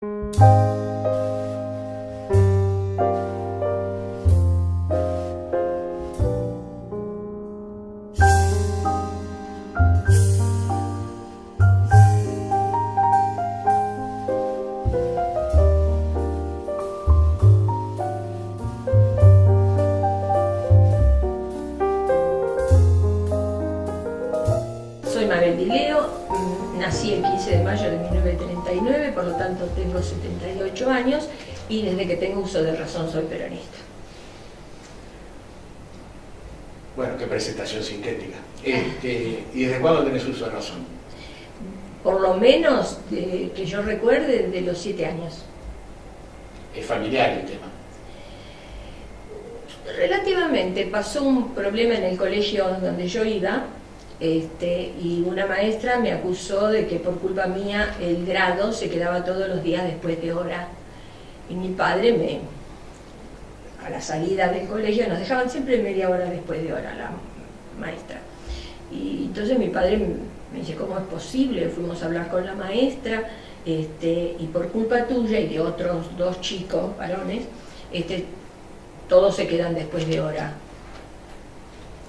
Soy Mabel Di Leo, nací el 15 de mayo de 1939, por lo tanto tengo 78 años y desde que tengo uso de razón soy peronista. Bueno, qué presentación sintética. ¿Y desde cuándo tenés uso de razón? Por lo menos, que yo recuerde, de los 7 años. Es familiar el tema. Relativamente, pasó un problema en el colegio donde yo iba, y una maestra me acusó de que por culpa mía el grado se quedaba todos los días después de hora. Y mi padre a la salida del colegio, nos dejaban siempre media hora después de hora la maestra. Y entonces mi padre me dice, ¿cómo es posible? Fuimos a hablar con la maestra, y por culpa tuya y de otros 2 chicos, varones, todos se quedan después de hora.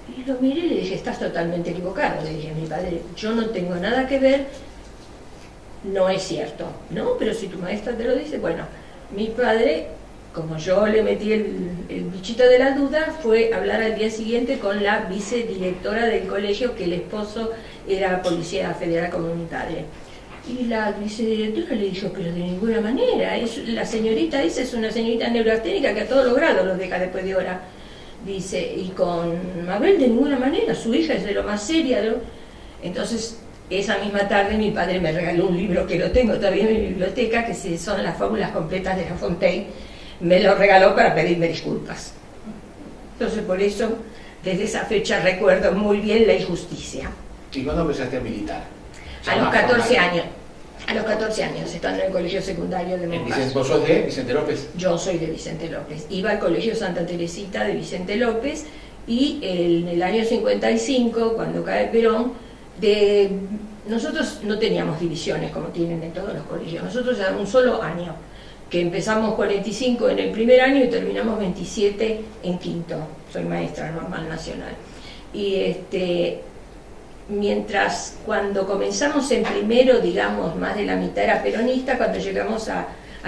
Y lo miré y le dije, estás totalmente equivocado. Le dije a mi padre, yo no tengo nada que ver, no es cierto. No, pero si tu maestra te lo dice, bueno, mi padre, como yo le metí el bichito de la duda, fue a hablar al día siguiente con la vicedirectora del colegio, que el esposo era policía federal comunitaria. Y la vicedirectora le dijo, pero de ninguna manera, la señorita esa es una señorita neuroasténica que a todos los grados los deja después de hora. Dice, y con Mabel de ninguna manera, su hija es de lo más seria. Entonces, esa misma tarde mi padre me regaló un libro que lo tengo todavía en mi biblioteca, que son las fábulas completas de La Fontaine. Me lo regaló para pedirme disculpas. Entonces, por eso, desde esa fecha recuerdo muy bien la injusticia. ¿Y cuándo empezaste a militar? A los 14 años. A los 14 años, estando en el colegio secundario de Moncayo. ¿Vos sos de Vicente López? Yo soy de Vicente López. Iba al colegio Santa Teresita de Vicente López y en el año 55, cuando cae Perón, nosotros no teníamos divisiones como tienen en todos los colegios. Nosotros era un solo año, que empezamos 45 en el primer año y terminamos 27 en quinto. Soy maestra normal nacional. Y mientras cuando comenzamos en primero, digamos, más de la mitad era peronista, cuando llegamos a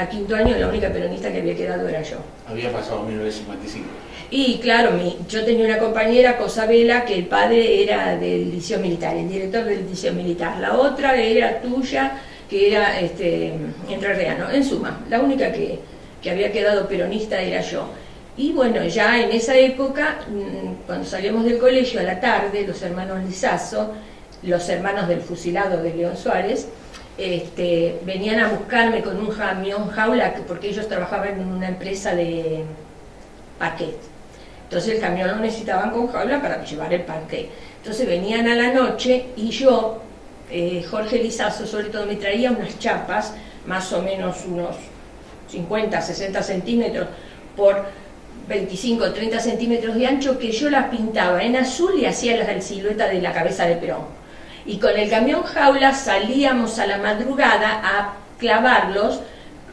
quinto año la única peronista que había quedado era yo. Había pasado 1955. Y claro, yo tenía una compañera, Cosabela, que el padre era del liceo militar, el director del liceo militar. La otra era tuya, que era entrerriano. En suma, la única que había quedado peronista era yo. Y bueno, ya en esa época, cuando salíamos del colegio a la tarde, los hermanos Lizazo, los hermanos del fusilado de León Suárez, venían a buscarme con un camión jaula, porque ellos trabajaban en una empresa de parquet. Entonces el camión lo necesitaban con jaula para llevar el parquet. Entonces venían a la noche y yo, Jorge Lizazo sobre todo, me traía unas chapas, más o menos unos 50, 60 centímetros por 25 o 30 centímetros de ancho, que yo las pintaba en azul y hacía la silueta de la cabeza de Perón. Y con el camión jaula salíamos a la madrugada a clavarlos.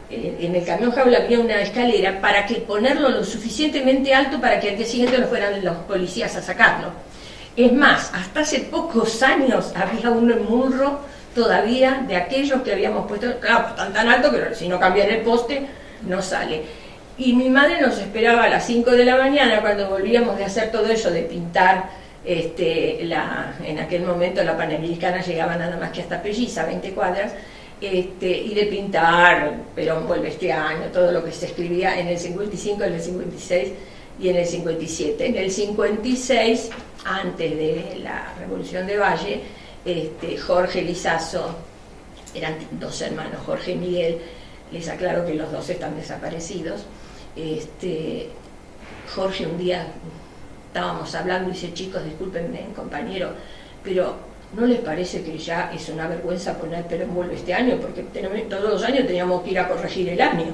En el camión jaula había una escalera para ponerlo lo suficientemente alto para que al día siguiente no fueran los policías a sacarlo. Es más, hasta hace pocos años había uno en Munro todavía de aquellos que habíamos puesto, claro, tan alto que si no cambian el poste no sale. Y mi madre nos esperaba a las 5 de la mañana cuando volvíamos de hacer todo eso, de pintar, en aquel momento la Panamericana llegaba nada más que hasta Pelliza, 20 cuadras, y de pintar Perón vuelve este año, todo lo que se escribía en el 55, en el 56 y en el 57. En el 56, antes de la Revolución de Valle, Jorge Lizazo, eran 2 hermanos, Jorge y Miguel, les aclaro que los 2 están desaparecidos. Jorge un día estábamos hablando y dice, chicos, discúlpenme, compañero, pero ¿no les parece que ya es una vergüenza poner Perón vuelve este año? Porque todos los años teníamos que ir a corregir el año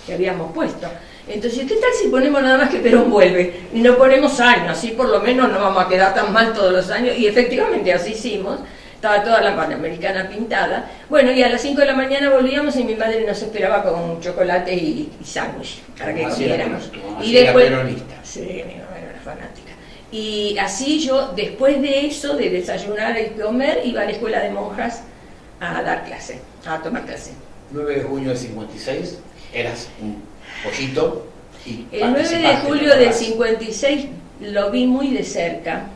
que habíamos puesto. Entonces, ¿qué tal si ponemos nada más que Perón vuelve? Y no ponemos años, así por lo menos no vamos a quedar tan mal todos los años. Y efectivamente así hicimos. estaba toda la Panamericana pintada. Bueno, y a las 5 de la mañana volvíamos y mi madre nos esperaba con chocolate y sándwich para que comiéramos. Y después era peronista. Sí, mi mamá era una fanática. Y así yo, después de eso, de desayunar y comer, iba a la escuela de monjas a dar clase, a tomar clase. 9 de junio del 56, eras un pollito. Y el 9 de julio del 56 lo vi muy de cerca,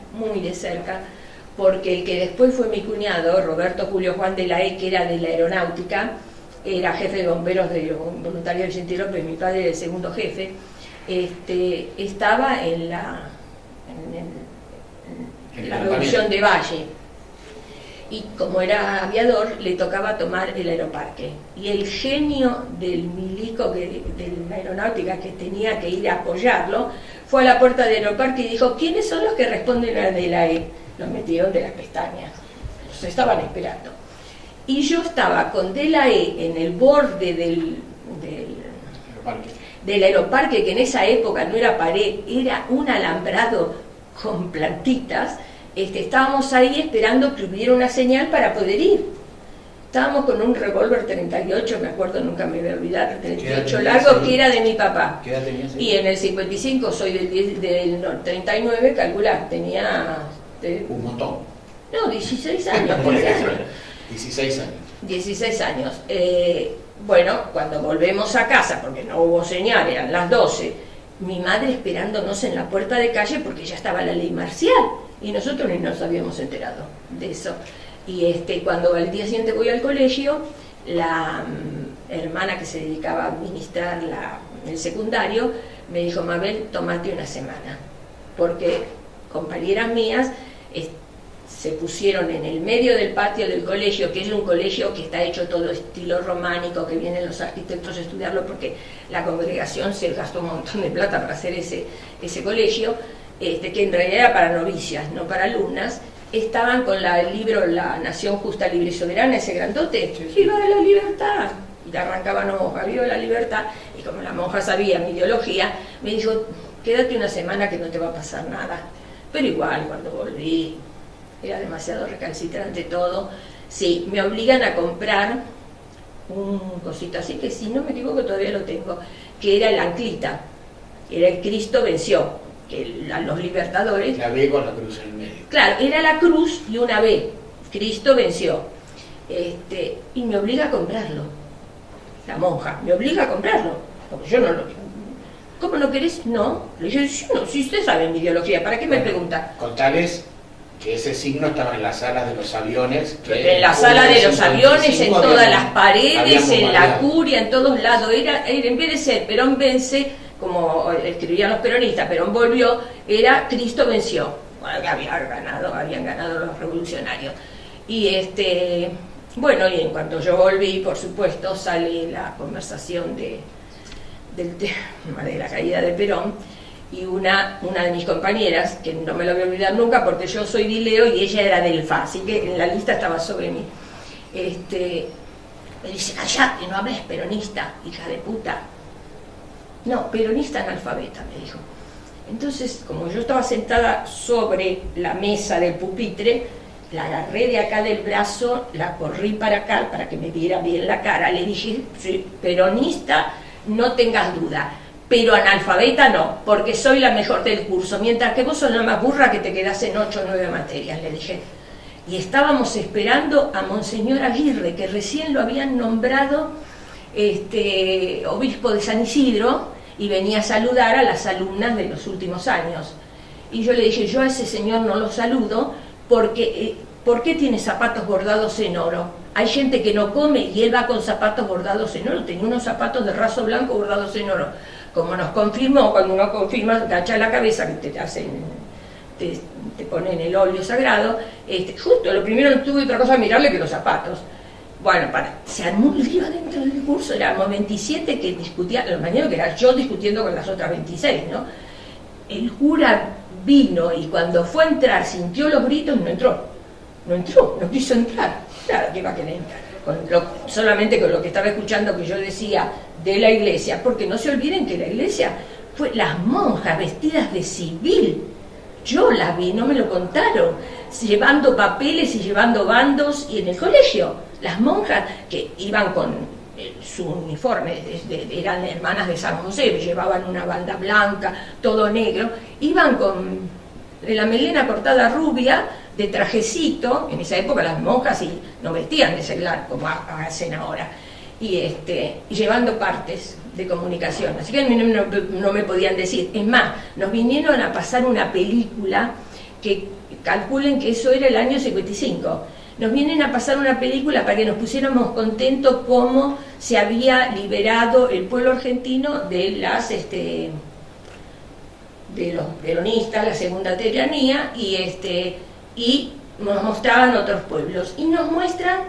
porque el que después fue mi cuñado, Roberto Julio Juan de la E, que era de la aeronáutica, era jefe de bomberos de voluntarios del Vicente López, mi padre era el segundo jefe, estaba en la revolución de Valle. Y como era aviador, le tocaba tomar el aeroparque. Y el genio del milico de la aeronáutica que tenía que ir a apoyarlo, fue a la puerta del aeroparque y dijo, ¿quiénes son los que responden a de la E? Los metieron de las pestañas, los estaban esperando. Y yo estaba con de la E en el borde del aeroparque, que en esa época no era pared, era un alambrado con plantitas. Estábamos ahí esperando que hubiera una señal para poder ir. Estábamos con un revólver 38, me acuerdo, nunca me voy a olvidar, 38 largo, que era de mi papá. ¿Qué edad tenías ahí? Y en el 55, soy del 39, calculá, tenía... un montón. No, 16 años. 16 años. 16 años. Bueno, cuando volvemos a casa, porque no hubo señal, eran las 12, mi madre esperándonos en la puerta de calle porque ya estaba la ley marcial. Y nosotros ni nos habíamos enterado de eso. Y cuando al día siguiente voy al colegio, la hermana que se dedicaba a administrar el secundario, me dijo, Mabel, tómate una semana. Porque compañeras mías se pusieron en el medio del patio del colegio, que es un colegio que está hecho todo estilo románico, que vienen los arquitectos a estudiarlo, porque la congregación se gastó un montón de plata para hacer ese colegio, que en realidad era para novicias, no para alumnas. Estaban con el libro La Nación Justa, Libre y Soberana, ese grandote, ¡viva la libertad! Y arrancaban hojas, ¡viva la libertad! Y como la monja sabía mi ideología, me dijo, quédate una semana que no te va a pasar nada. Pero igual, cuando volví, era demasiado recalcitrante todo. Sí, me obligan a comprar un cosito así, que si no me equivoco todavía lo tengo, que era el anclita, era el Cristo venció. Que los libertadores... La B con la cruz en el medio. Claro, era la cruz y una B. Cristo venció. Y me obliga a comprarlo. La monja me obliga a comprarlo. Porque yo no lo... ¿Cómo no querés? No. Le dije, no, si usted sabe mi ideología, ¿para qué me pregunta? Contales que ese signo estaba en las salas de los aviones. En la sala de los aviones, en todas las paredes, en la curia, en todos lados. Era, en vez de ser Perón vence, como escribían los peronistas, Perón volvió, era Cristo venció. Bueno, que habían ganado los revolucionarios. Y bueno, y en cuanto yo volví, por supuesto, sale la conversación del tema de la caída de Perón, y una de mis compañeras, que no me lo voy a olvidar nunca porque yo soy Dileo y ella era del FA, así que en la lista estaba sobre mí, me dice, callate, no hables peronista, hija de puta. No, peronista analfabeta, me dijo. Entonces, como yo estaba sentada sobre la mesa del pupitre, la agarré de acá del brazo, la corrí para acá para que me viera bien la cara, le dije, sí, peronista, no tengas duda, pero analfabeta no, porque soy la mejor del curso, mientras que vos sos la más burra que te quedás en 8 o 9 materias, le dije. Y estábamos esperando a Monseñor Aguirre, que recién lo habían nombrado obispo de San Isidro, y venía a saludar a las alumnas de los últimos años. Y yo le dije, yo a ese señor no lo saludo porque ¿por qué tiene zapatos bordados en oro? Hay gente que no come y él va con zapatos bordados en oro. Tenía unos zapatos de raso blanco bordados en oro. Como nos confirmó, cuando uno confirma, agacha la cabeza, que te ponen el óleo sagrado. Justo, lo primero no tuve otra cosa a mirarle que los zapatos. Bueno, se armó un lío dentro del curso, éramos 27 que discutían, lo mañana que era yo discutiendo con las otras 26, ¿no? El cura vino y cuando fue a entrar, sintió los gritos, no entró, no quiso entrar. Claro que iba a querer entrar, solamente con lo que estaba escuchando que yo decía de la iglesia, porque no se olviden que la iglesia fue las monjas vestidas de civil. yo las vi, no me lo contaron, llevando papeles y llevando bandos, y en el colegio, las monjas que iban con su uniforme, eran hermanas de San José, llevaban una banda blanca, todo negro, iban con la melena cortada rubia, de trajecito. En esa época las monjas no vestían de seglar como hacen ahora, y llevando partes de comunicación, así que no me podían decir. Es más, nos vinieron a pasar una película que calculen que eso era el año 55. Nos vienen a pasar una película para que nos pusiéramos contentos cómo se había liberado el pueblo argentino de los peronistas, la segunda tiranía, y nos mostraban otros pueblos. Y nos muestran,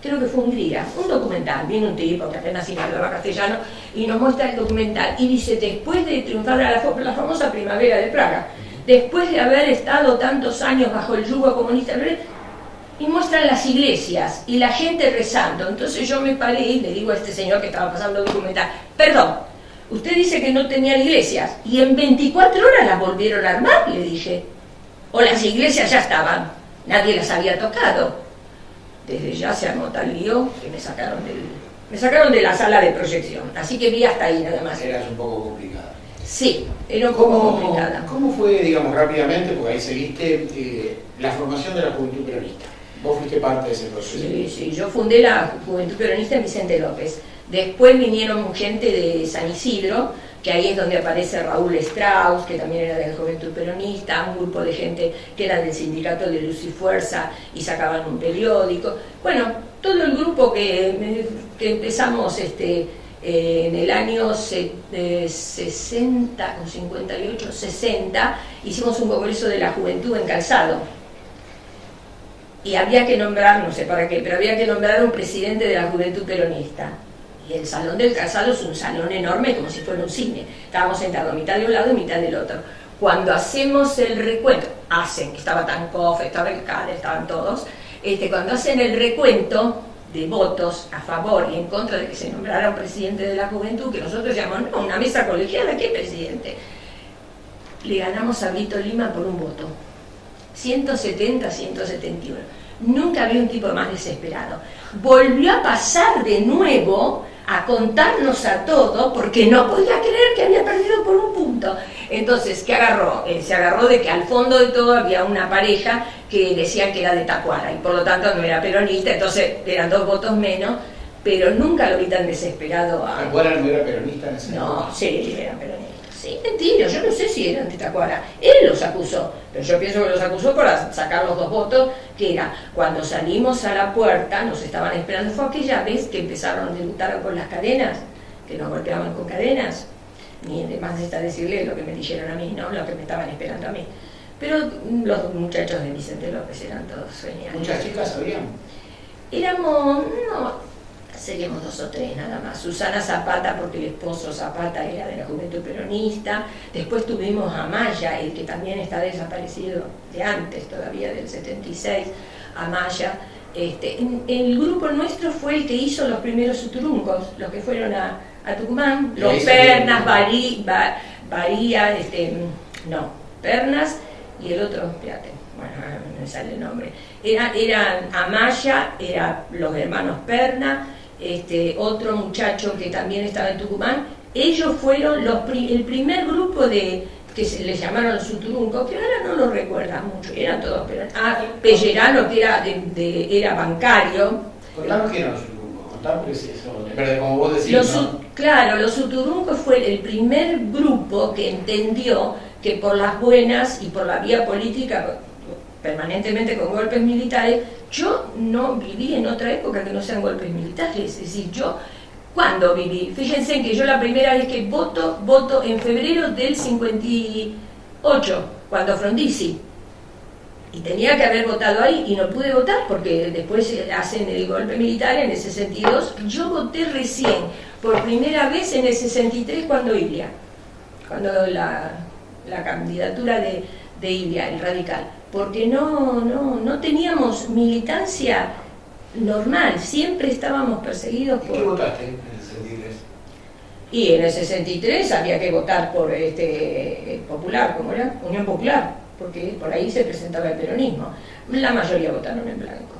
creo que fue Hungría, un documental, viene un tipo que apenas hablaba castellano, y nos muestra el documental, y dice, después de triunfar la famosa primavera de Praga, después de haber estado tantos años bajo el yugo comunista, y muestran las iglesias y la gente rezando. Entonces yo me paré y le digo a este señor que estaba pasando el documental, perdón, usted dice que no tenían iglesias, y en 24 horas las volvieron a armar, le dije, o las iglesias ya estaban, nadie las había tocado. Desde ya se armó tal lío que me sacaron de la sala de proyección, así que vi hasta ahí nada más. Eras un poco complicada. Sí, era un poco complicada. ¿Cómo fue, digamos, rápidamente, porque ahí seguiste, la formación de la Juventud Peronista? Vos fuiste parte de ese proceso. Sí, yo fundé la Juventud Peronista en Vicente López. Después vinieron gente de San Isidro, que ahí es donde aparece Raúl Strauss, que también era de la Juventud Peronista, un grupo de gente que era del sindicato de Luz y Fuerza y sacaban un periódico. Bueno, todo el grupo que empezamos en el año 60 o 58, 60, hicimos un congreso de la juventud en Calzado. Y había que nombrar, no sé para qué, pero había que nombrar un presidente de la Juventud Peronista. Y el salón del Calzado es un salón enorme, como si fuera un cine. Estábamos sentados mitad de un lado y mitad del otro. Cuando hacemos el recuento, estaba Tankov, estaba el CADE, estaban todos, cuando hacen el recuento de votos a favor y en contra de que se nombrara un presidente de la juventud, que nosotros llamamos, no, una mesa colegiada, ¿qué presidente? Le ganamos a Brito Lima por un voto. 170, 171. Nunca había un tipo más desesperado. Volvió a pasar de nuevo a contarnos a todos porque no podía creer que había perdido por un punto. Entonces, ¿qué agarró? Se agarró de que al fondo de todo había una pareja que decía que era de Tacuara y por lo tanto no era peronista, entonces eran 2 votos menos, pero nunca lo vi tan desesperado. ¿Tacuara no era peronista en ese momento? No, sí, era peronista. Sí, mentira, yo no sé si eran de Tacuara. Él los acusó, pero yo pienso que los acusó por sacar los 2 votos, que era cuando salimos a la puerta, nos estaban esperando, fue aquella vez que empezaron a debutar con las cadenas, que nos golpeaban con cadenas, ni además está decirle lo que me dijeron a mí, ¿no? Lo que me estaban esperando a mí. Pero los muchachos de Vicente López eran todos geniales. ¿Muchas chicas sabían? Éramos, no, seríamos 2 o 3 nada más. Susana Zapata, porque el esposo Zapata era de la Juventud Peronista. Después tuvimos a Maya, el que también está desaparecido de antes, todavía del 76, a Maya. El grupo nuestro fue el que hizo los primeros suturuncos, los que fueron a Tucumán, los Pernas, Bahía, Pernas y el otro, espérate, bueno, no me sale el nombre. Eran Amaya, eran los hermanos Perna, otro muchacho que también estaba en Tucumán. Ellos fueron el primer grupo que se les llamaron los Suturunco, que ahora no lo recuerdan mucho, eran todos, pero Pellerano, que era bancario. Contanos quién eran los Suturunco, contanos eso, como vos decís, ¿no? Claro, los Suturunco fue el primer grupo que entendió que por las buenas y por la vía política, permanentemente con golpes militares, yo no viví en otra época que no sean golpes militares. Es decir, yo, ¿cuándo viví? Fíjense que yo la primera vez que voto en febrero del 58, cuando Frondizi, y tenía que haber votado ahí y no pude votar porque después hacen el golpe militar en el 62. Yo voté recién, por primera vez en el 63 cuando la candidatura de Ilia, el radical, porque no teníamos militancia normal, siempre estábamos perseguidos por... ¿Qué votaste en el 63? Y en el 63 había que votar por Popular, ¿cómo era? Unión Popular. porque por ahí se presentaba el peronismo. La mayoría votaron en blanco.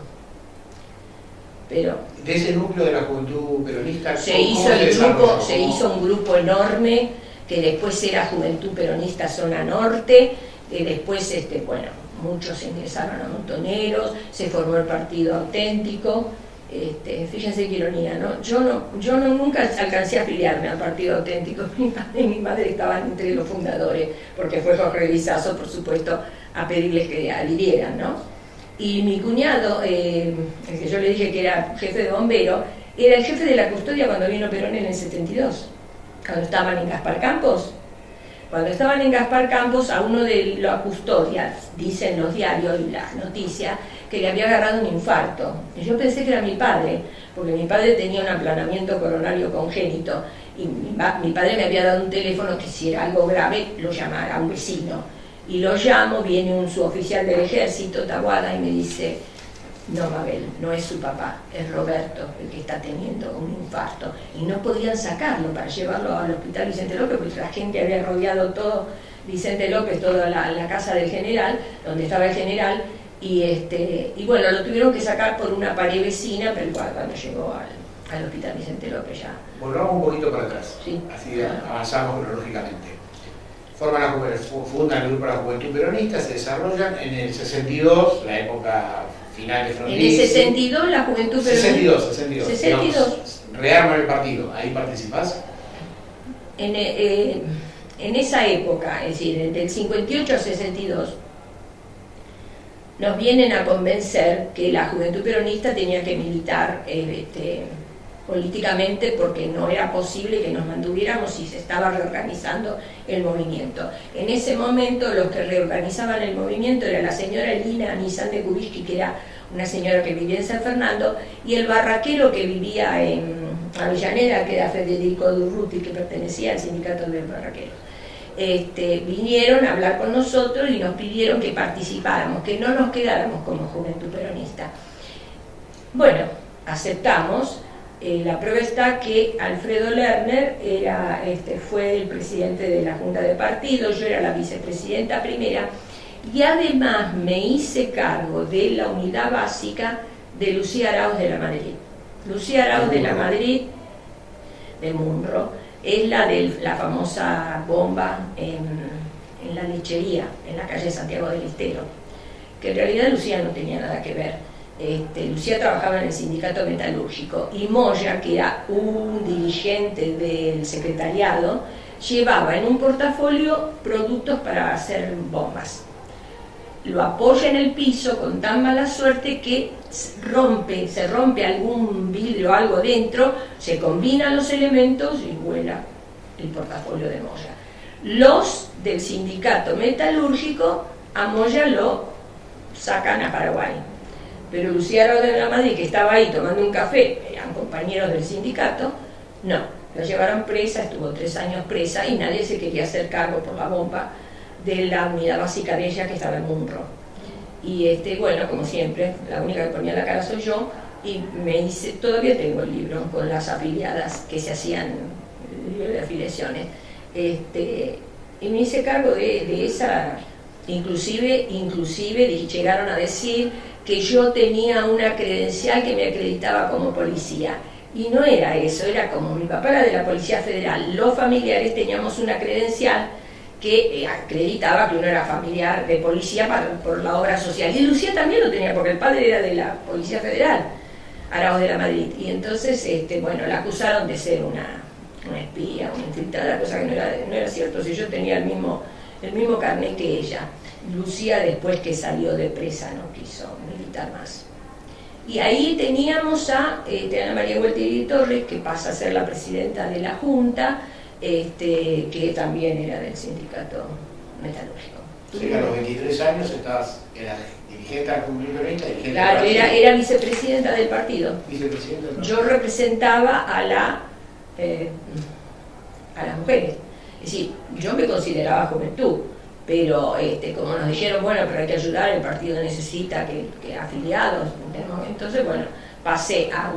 Pero de ese núcleo de la juventud peronista, se hizo un grupo enorme que después era Juventud Peronista Zona Norte, que después, bueno, muchos ingresaron a Montoneros, se formó el Partido Auténtico. Fíjense qué ironía, ¿no? Yo nunca alcancé a afiliarme al Partido Auténtico. Mi padre y mi madre estaban entre los fundadores, porque fue Jorge Lizazo, por supuesto, a pedirles que adhirieran, ¿no? Y mi cuñado, el que yo le dije que era jefe de bombero, era el jefe de la custodia cuando vino Perón en el 72, cuando estaban en Gaspar Campos. Cuando estaban en Gaspar Campos, a uno de la custodia, dicen los diarios y las noticias, que le había agarrado un infarto. Y yo pensé que era mi padre, porque mi padre tenía un aplanamiento coronario congénito, y mi padre me había dado un teléfono que si era algo grave lo llamara a un vecino. Y lo llamo, viene un suboficial del ejército, Taboada, y me dice: no, Mabel, no es su papá, es Roberto el que está teniendo un infarto. Y no podían sacarlo para llevarlo al hospital Vicente López, porque la gente había rodeado todo Vicente López, toda la casa del general, donde estaba el general, y bueno, lo tuvieron que sacar por una pared vecina, pero igual cuando llegó al hospital Vicente López ya. Volvamos un poquito para atrás, sí, así avanzamos cronológicamente. Fundan el grupo de la Juventud Peronista, se desarrollan en el 62, la época final de Frondizi. En el 62 la Juventud Peronista. 62. Digamos, rearman el partido, ¿ahí participás? En esa época, es decir, del 58 al 62, nos vienen a convencer que la Juventud Peronista tenía que militar políticamente, porque no era posible que nos mantuviéramos si se estaba reorganizando el movimiento. En ese momento los que reorganizaban el movimiento era la señora Lina Nizan de Kubishki, que era una señora que vivía en San Fernando, y el barraquero que vivía en Avellaneda, que era Federico Durruti, que pertenecía al sindicato del barraquero. Vinieron a hablar con nosotros y nos pidieron que participáramos, que no nos quedáramos como Juventud Peronista. Bueno, aceptamos. La prueba está que Alfredo Lerner fue el presidente de la Junta de Partido, yo era la vicepresidenta primera, y además me hice cargo de la unidad básica de Lucía Arauz de la Madrid. Lucía Arauz de la Madrid, de Munro, es la de la famosa bomba en la lechería, en la calle Santiago del Estero, que en realidad Lucía no tenía nada que ver. Lucía trabajaba en el sindicato metalúrgico, y Moya, que era un dirigente del secretariado, llevaba en un portafolio productos para hacer bombas. Lo apoya en el piso con tan mala suerte que se rompe algún vidrio o algo dentro, se combinan los elementos y vuela el portafolio de Moya. Los del sindicato metalúrgico a Moya lo sacan a Paraguay. Pero Lucía Arauz de la Madrid, que estaba ahí tomando un café, eran compañeros del sindicato, no, la llevaron presa, estuvo 3 años presa, y nadie se quería hacer cargo por la bomba de la unidad básica de ella, que estaba en Munro. Y bueno, como siempre, la única que ponía la cara soy yo, y todavía tengo el libro con las afiliadas que se hacían, el libro de afiliaciones, y me hice cargo de esa, inclusive llegaron a decir que yo tenía una credencial que me acreditaba como policía, y no era eso, era como mi papá era de la Policía Federal, los familiares teníamos una credencial que acreditaba que uno era familiar de policía por la obra social, y Lucía también lo tenía porque el padre era de la Policía Federal, Arauz de la Madrid, y entonces bueno, la acusaron de ser una espía, una infiltrada, cosa que no era cierto. Si yo tenía el mismo carnet que ella. Lucía, después que salió de presa, no quiso militar más. Y ahí teníamos a Ana María Gualtieri Torres, que pasa a ser la presidenta de la Junta, que también era del sindicato metalúrgico. Sí, a los 23 años eras dirigente de la Juventud Peronista, claro, era vicepresidenta del partido. Vicepresidenta, ¿no? Yo representaba a las mujeres. Es decir, yo me consideraba juventud, pero como nos dijeron, bueno, pero hay que ayudar, el partido necesita que afiliados, entonces bueno, pasé a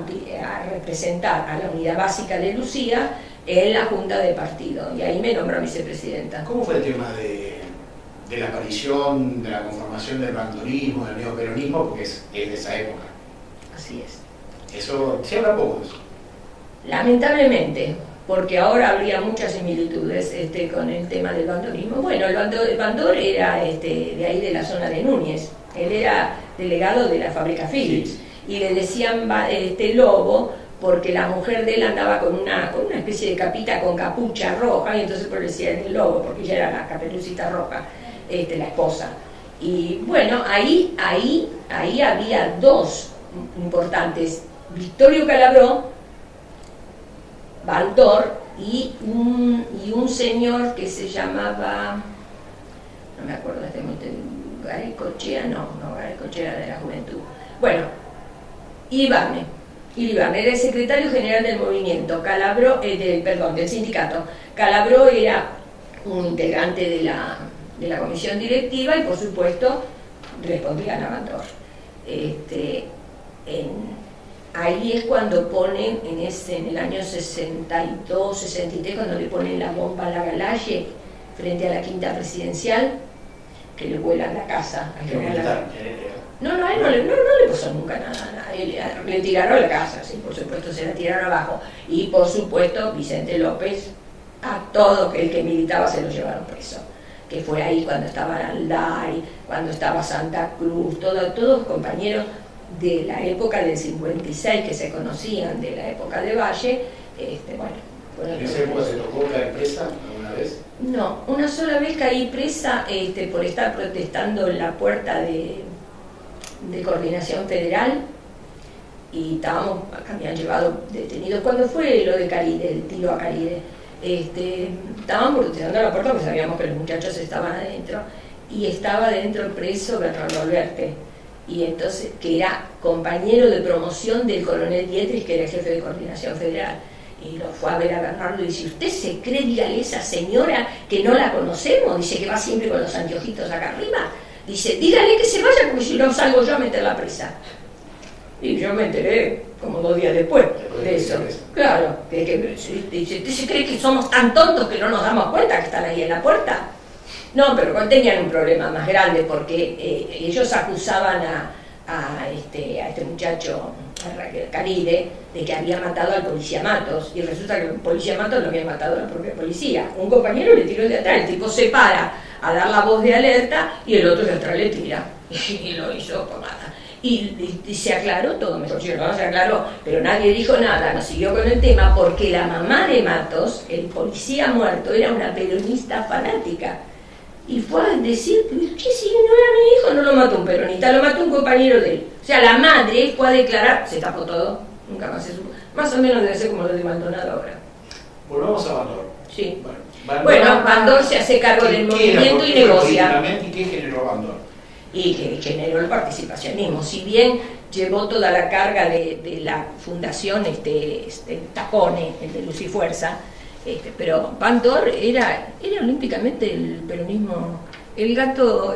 representar a la unidad básica de Lucía en la Junta de Partido, y ahí me nombró vicepresidenta. ¿Cómo fue el tema de la aparición, de la conformación del bandorismo, del neoperonismo, porque es de esa época. Así es. Eso se habla poco de eso. Lamentablemente, porque ahora habría muchas similitudes con el tema del bandorismo. Bueno, el bandor era de ahí de la zona de Núñez, él era delegado de la fábrica Philips, y le decían lobo porque la mujer de él andaba con una especie de capita con capucha roja, y entonces por eso le decían el lobo, porque ella era la caperucita roja, la esposa. Y bueno, ahí había dos importantes, Victorio Calabró, Bandor, y un señor que se llamaba, no me acuerdo este momento, Garicochea, no, Garicochea era de la Juventud. Bueno, Ilibarne era el secretario general del movimiento, Calabró, del sindicato. Calabró era un integrante de la comisión directiva y por supuesto respondían a Bandor. Ahí es cuando ponen, en el año 62, 63, cuando le ponen la bomba a la Galaye frente a la quinta presidencial, que le vuelan la casa. No, a él no le pasó nunca nada. Le tiraron la casa, sí, por supuesto, se la tiraron abajo. Y por supuesto, Vicente López, a todo el que militaba se lo llevaron preso. Que fue ahí cuando estaba Alday, cuando estaba Santa Cruz, todos compañeros de la época del 56 que se conocían, de la época de Valle. ¿En esa época se tocó caer presa alguna vez? No, una sola vez caí presa por estar protestando en la puerta de Coordinación Federal, y habían llevado detenidos cuando fue lo de Caride, el tiro a Caride. Estábamos protestando a la puerta porque sabíamos que los muchachos estaban adentro, y estaba adentro preso Bernardo Alberti, y entonces, que era compañero de promoción del coronel Dietrich, que era el jefe de Coordinación Federal. Y lo fue a ver a Bernardo y dice: ¿usted se cree, dígale a esa señora que no la conocemos? Dice que va siempre con los anteojitos acá arriba. Dice: dígale que se vaya porque si no salgo yo a meter la presa. Y yo me enteré como 2 días después de eso. Claro, dice: ¿usted se cree que somos tan tontos que no nos damos cuenta que están ahí en la puerta? No, pero tenían un problema más grande porque ellos acusaban a este muchacho, a Caride, de que había matado al policía Matos, y resulta que el policía Matos lo había matado a la propia policía. Un compañero le tiró de atrás, el tipo se para a dar la voz de alerta y el otro de atrás le tira, y lo hizo por nada. Y se aclaró todo, mejor dicho, no se aclaró, pero nadie dijo nada, no siguió con el tema, porque la mamá de Matos, el policía muerto, era una peronista fanática. Y fue a decir: ¿qué si no era mi hijo? No lo mató un peronista, lo mató un compañero de él. O sea, la madre fue a declarar, se tapó todo, nunca más se supo. Más o menos debe ser como lo de Maldonado ahora. Volvamos a Bandor. Sí. Bueno, Bandor se hace cargo del movimiento y negocia. ¿Y qué generó Bandor? Y que generó el participacionismo. Si bien llevó toda la carga de la fundación Tapone, el de Luz y Fuerza, pero Bandor era olímpicamente el peronismo, el gato,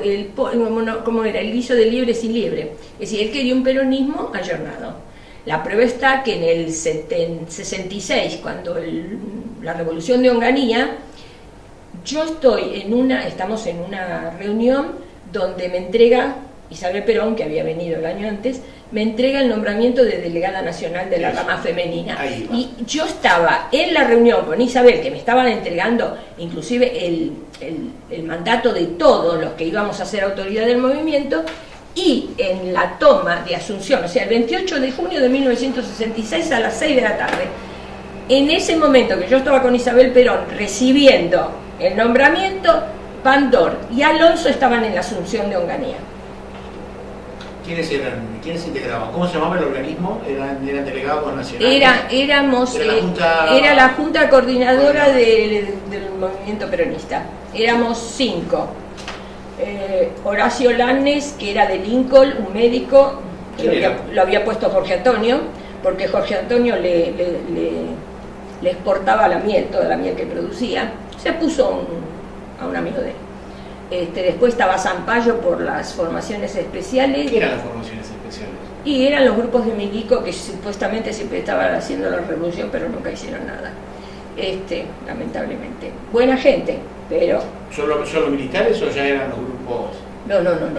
¿cómo era? El guiso de liebre sin liebre. Es decir, él quería un peronismo ayornado. La prueba está que en el 66, cuando la revolución de Onganía, estamos en una reunión donde me entrega Isabel Perón, que había venido el año antes, me entrega el nombramiento de delegada nacional de la rama femenina. Y yo estaba en la reunión con Isabel, que me estaban entregando inclusive el mandato de todos los que íbamos a ser autoridad del movimiento, y en la toma de Asunción, o sea, el 28 de junio de 1966 a las 6 de la tarde, en ese momento que yo estaba con Isabel Perón recibiendo el nombramiento, Bandor y Alonso estaban en la Asunción de Onganía. ¿Quiénes integraban? ¿Cómo se llamaba el organismo? ¿Eran delegados nacionales? Era la Junta Coordinadora del movimiento peronista. Éramos 5. Horacio Lanes, que era de Lincoln, un médico, lo había puesto Jorge Antonio, porque Jorge Antonio le exportaba la miel, toda la miel que producía. Se puso a un amigo de él. Después estaba Zampayo por las formaciones especiales. ¿Qué eran las formaciones especiales? Y eran los grupos de milico que supuestamente siempre estaban haciendo la revolución, pero nunca hicieron nada. lamentablemente. Buena gente, pero... ¿Solo militares o ya eran los grupos? No,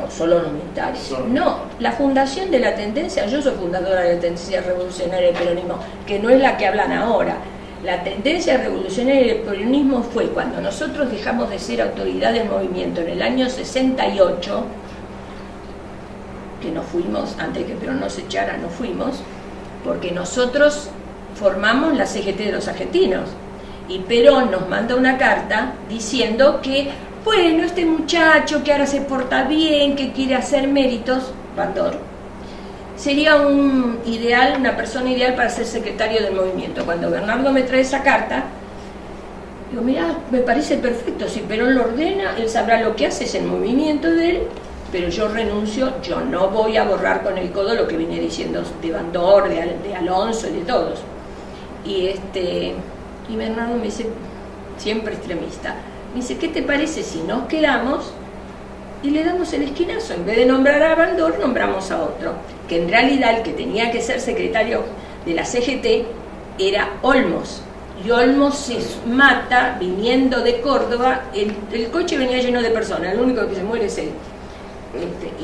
solo los militares. No, la fundación de la tendencia, yo soy fundadora de la tendencia revolucionaria del peronismo, que no es la que hablan ahora. La tendencia revolucionaria del peronismo fue cuando nosotros dejamos de ser autoridad del movimiento en el año 68, que nos fuimos, antes que Perón nos echara, nos fuimos, porque nosotros formamos la CGT de los argentinos. Y Perón nos manda una carta diciendo que, bueno, este muchacho que ahora se porta bien, que quiere hacer méritos, Bandor, sería una persona ideal para ser secretario del movimiento. Cuando Bernardo me trae esa carta, digo, mirá, me parece perfecto, si Perón lo ordena, él sabrá lo que hace, es el movimiento de él, pero yo renuncio, yo no voy a borrar con el codo lo que vine diciendo de Bandor, de Alonso y de todos. Y Bernardo me dice, siempre extremista, me dice, ¿qué te parece si nos quedamos y le damos el esquinazo? En vez de nombrar a Bandor, nombramos a otro, que en realidad el que tenía que ser secretario de la CGT era Olmos, y Olmos se mata viniendo de Córdoba, el coche venía lleno de personas, el único que se muere es él,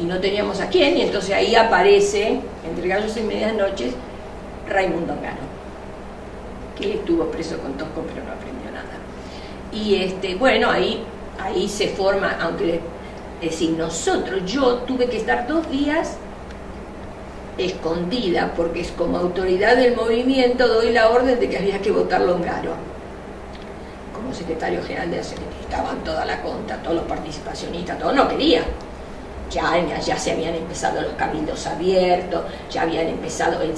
y no teníamos a quién, y entonces ahí aparece, entre gallos y medianoches, Raimundo Ongaro, que estuvo preso con Tosco pero no aprendió nada. Y bueno, ahí se forma, aunque es decir, yo tuve que estar 2 días escondida, porque es como autoridad del movimiento doy la orden de que había que votar Ongaro como secretario general de la CGT. Estaban toda la contra, todos los participacionistas, todos no querían. Ya se habían empezado los cabildos abiertos, ya habían empezado, el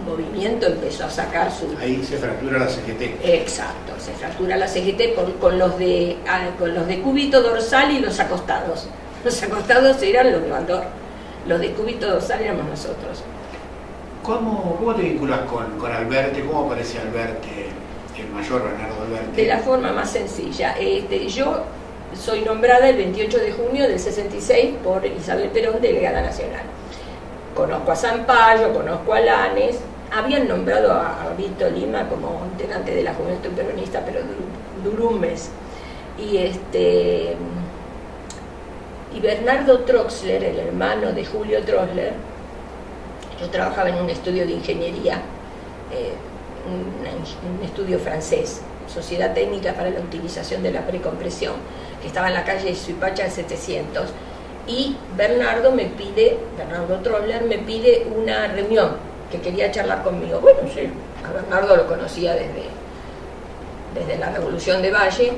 movimiento empezó a sacar su... Ahí se fractura la CGT. Exacto, se fractura la CGT con los de cúbito dorsal y los acostados. Los acostados eran los de Bandor, los de cúbito dorsal éramos nosotros. ¿Cómo te vinculas con Alberte? ¿Cómo aparece Alberte, el mayor Bernardo Alberte? De la forma más sencilla. Yo soy nombrada el 28 de junio del 66 por Isabel Perón, delegada nacional. Conozco a Sampaio, conozco a Lanes. Habían nombrado a Vito Lima como integrante de la Juventud Peronista, pero duró un mes. Y Bernardo Troxler, el hermano de Julio Troxler, yo trabajaba en un estudio de ingeniería, un estudio francés, Sociedad Técnica para la Utilización de la Precompresión, que estaba en la calle Suipacha 700, y Bernardo Troxler me pide una reunión, que quería charlar conmigo. Bueno, sí, a Bernardo lo conocía desde la Revolución de Valle,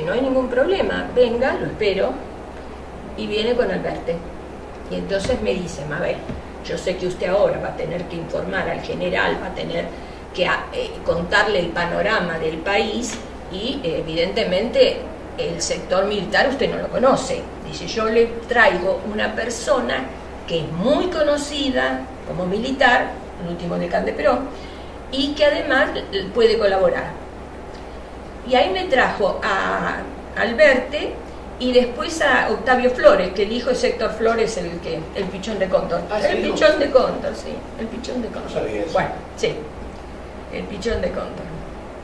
no hay ningún problema, venga, lo espero, y viene con Alberte. Y entonces me dice, a ver, yo sé que usted ahora va a tener que informar al general, va a tener que contarle el panorama del país, y evidentemente el sector militar usted no lo conoce. Dice, yo le traigo una persona que es muy conocida como militar, el último decán de Perón, y que además puede colaborar. Y ahí me trajo a Alberte y después a Octavio Flores, que el hijo es Héctor Flores, el pichón de Cóndor. El pichón de Cóndor, sí, el pichón de Cóndor. No sabía eso. Bueno, sí, el pichón de Cóndor.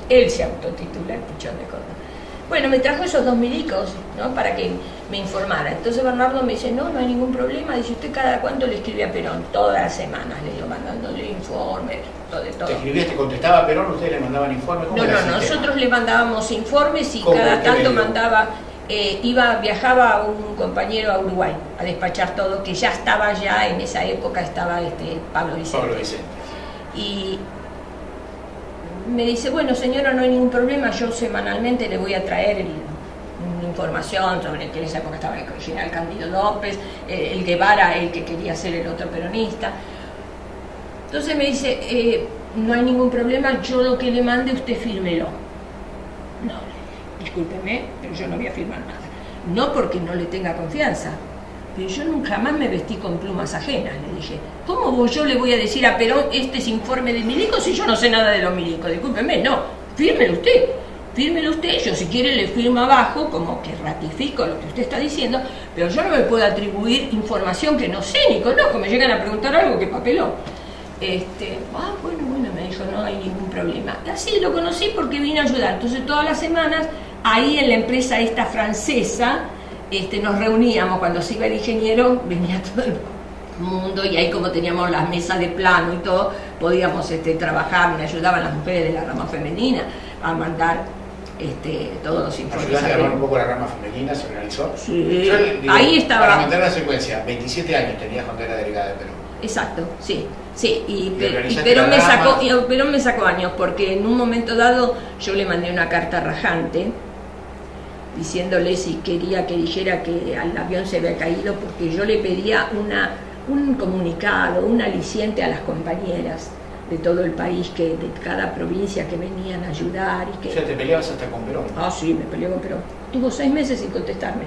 Él se autotitula el pichón de Cóndor. Bueno, me trajo esos 2 milicos, ¿no?, para que me informara. Entonces Bernardo me dice, no hay ningún problema. Dice, ¿usted cada cuánto le escribe a Perón? Todas las semanas le iba mandándole informes, de todo. ¿Te escribías, te contestaba Perón, ustedes le mandaban informes? No, nosotros le mandábamos informes y cada tanto mandaba, viajaba un compañero a Uruguay a despachar todo, que ya estaba en esa época estaba Pablo Vicente. Y me dice, bueno señora, no hay ningún problema, yo semanalmente le voy a traer información sobre que en esa época estaba el general Cándido López, el Guevara, el que quería ser el otro peronista. Entonces me dice, no hay ningún problema, yo lo que le mande usted fírmelo. No, discúlpeme, pero yo no voy a firmar nada. No porque no le tenga confianza, pero yo nunca más me vestí con plumas ajenas, le dije. ¿Cómo yo le voy a decir a Perón este es informe de milicos si yo no sé nada de los milicos? Discúlpeme, no, fírmelo usted, yo si quiere le firmo abajo, como que ratifico lo que usted está diciendo, pero yo no me puedo atribuir información que no sé ni conozco, me llegan a preguntar algo que papeló. Bueno, me dijo, no hay ningún problema. Así lo conocí porque vine a ayudar. Entonces todas las semanas, ahí en la empresa esta francesa, nos reuníamos. Cuando se iba el ingeniero, venía todo el mundo, y ahí como teníamos las mesas de plano y todo, podíamos trabajar. Me ayudaban las mujeres de la rama femenina a mandar todos los informes. ¿Ayudaste a armar un poco la rama femenina? ¿Se organizó? Sí. Yo, digo, ahí estaba. Para mantener la secuencia, 27 años tenías cuando era delegada de Perón. Exacto, sí. Sí, Perón me sacó años, porque en un momento dado yo le mandé una carta rajante diciéndole si quería que dijera que el avión se había caído, porque yo le pedía un comunicado, un aliciente a las compañeras de todo el país, de cada provincia que venían a ayudar. O sea, te peleabas hasta con Perón. Ah, sí, me peleé con Perón. Tuvo 6 meses sin contestarme.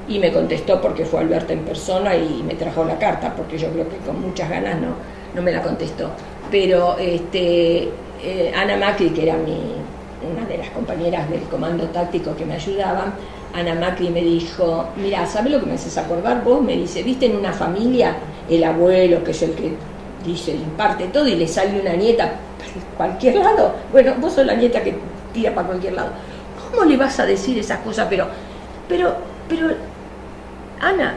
Y me contestó porque fue Alberto en persona y me trajo la carta, porque yo creo que con muchas ganas no me la contestó. Pero Ana Macri, que era una de las compañeras del comando táctico que me ayudaban, Ana Macri me dijo: mira, ¿sabes lo que me haces acordar vos? Me dice, ¿viste en una familia el abuelo, que es el que dice, imparte todo, y le sale una nieta para cualquier lado? Bueno, vos sos la nieta que tira para cualquier lado. ¿Cómo le vas a decir esas cosas? Pero Ana,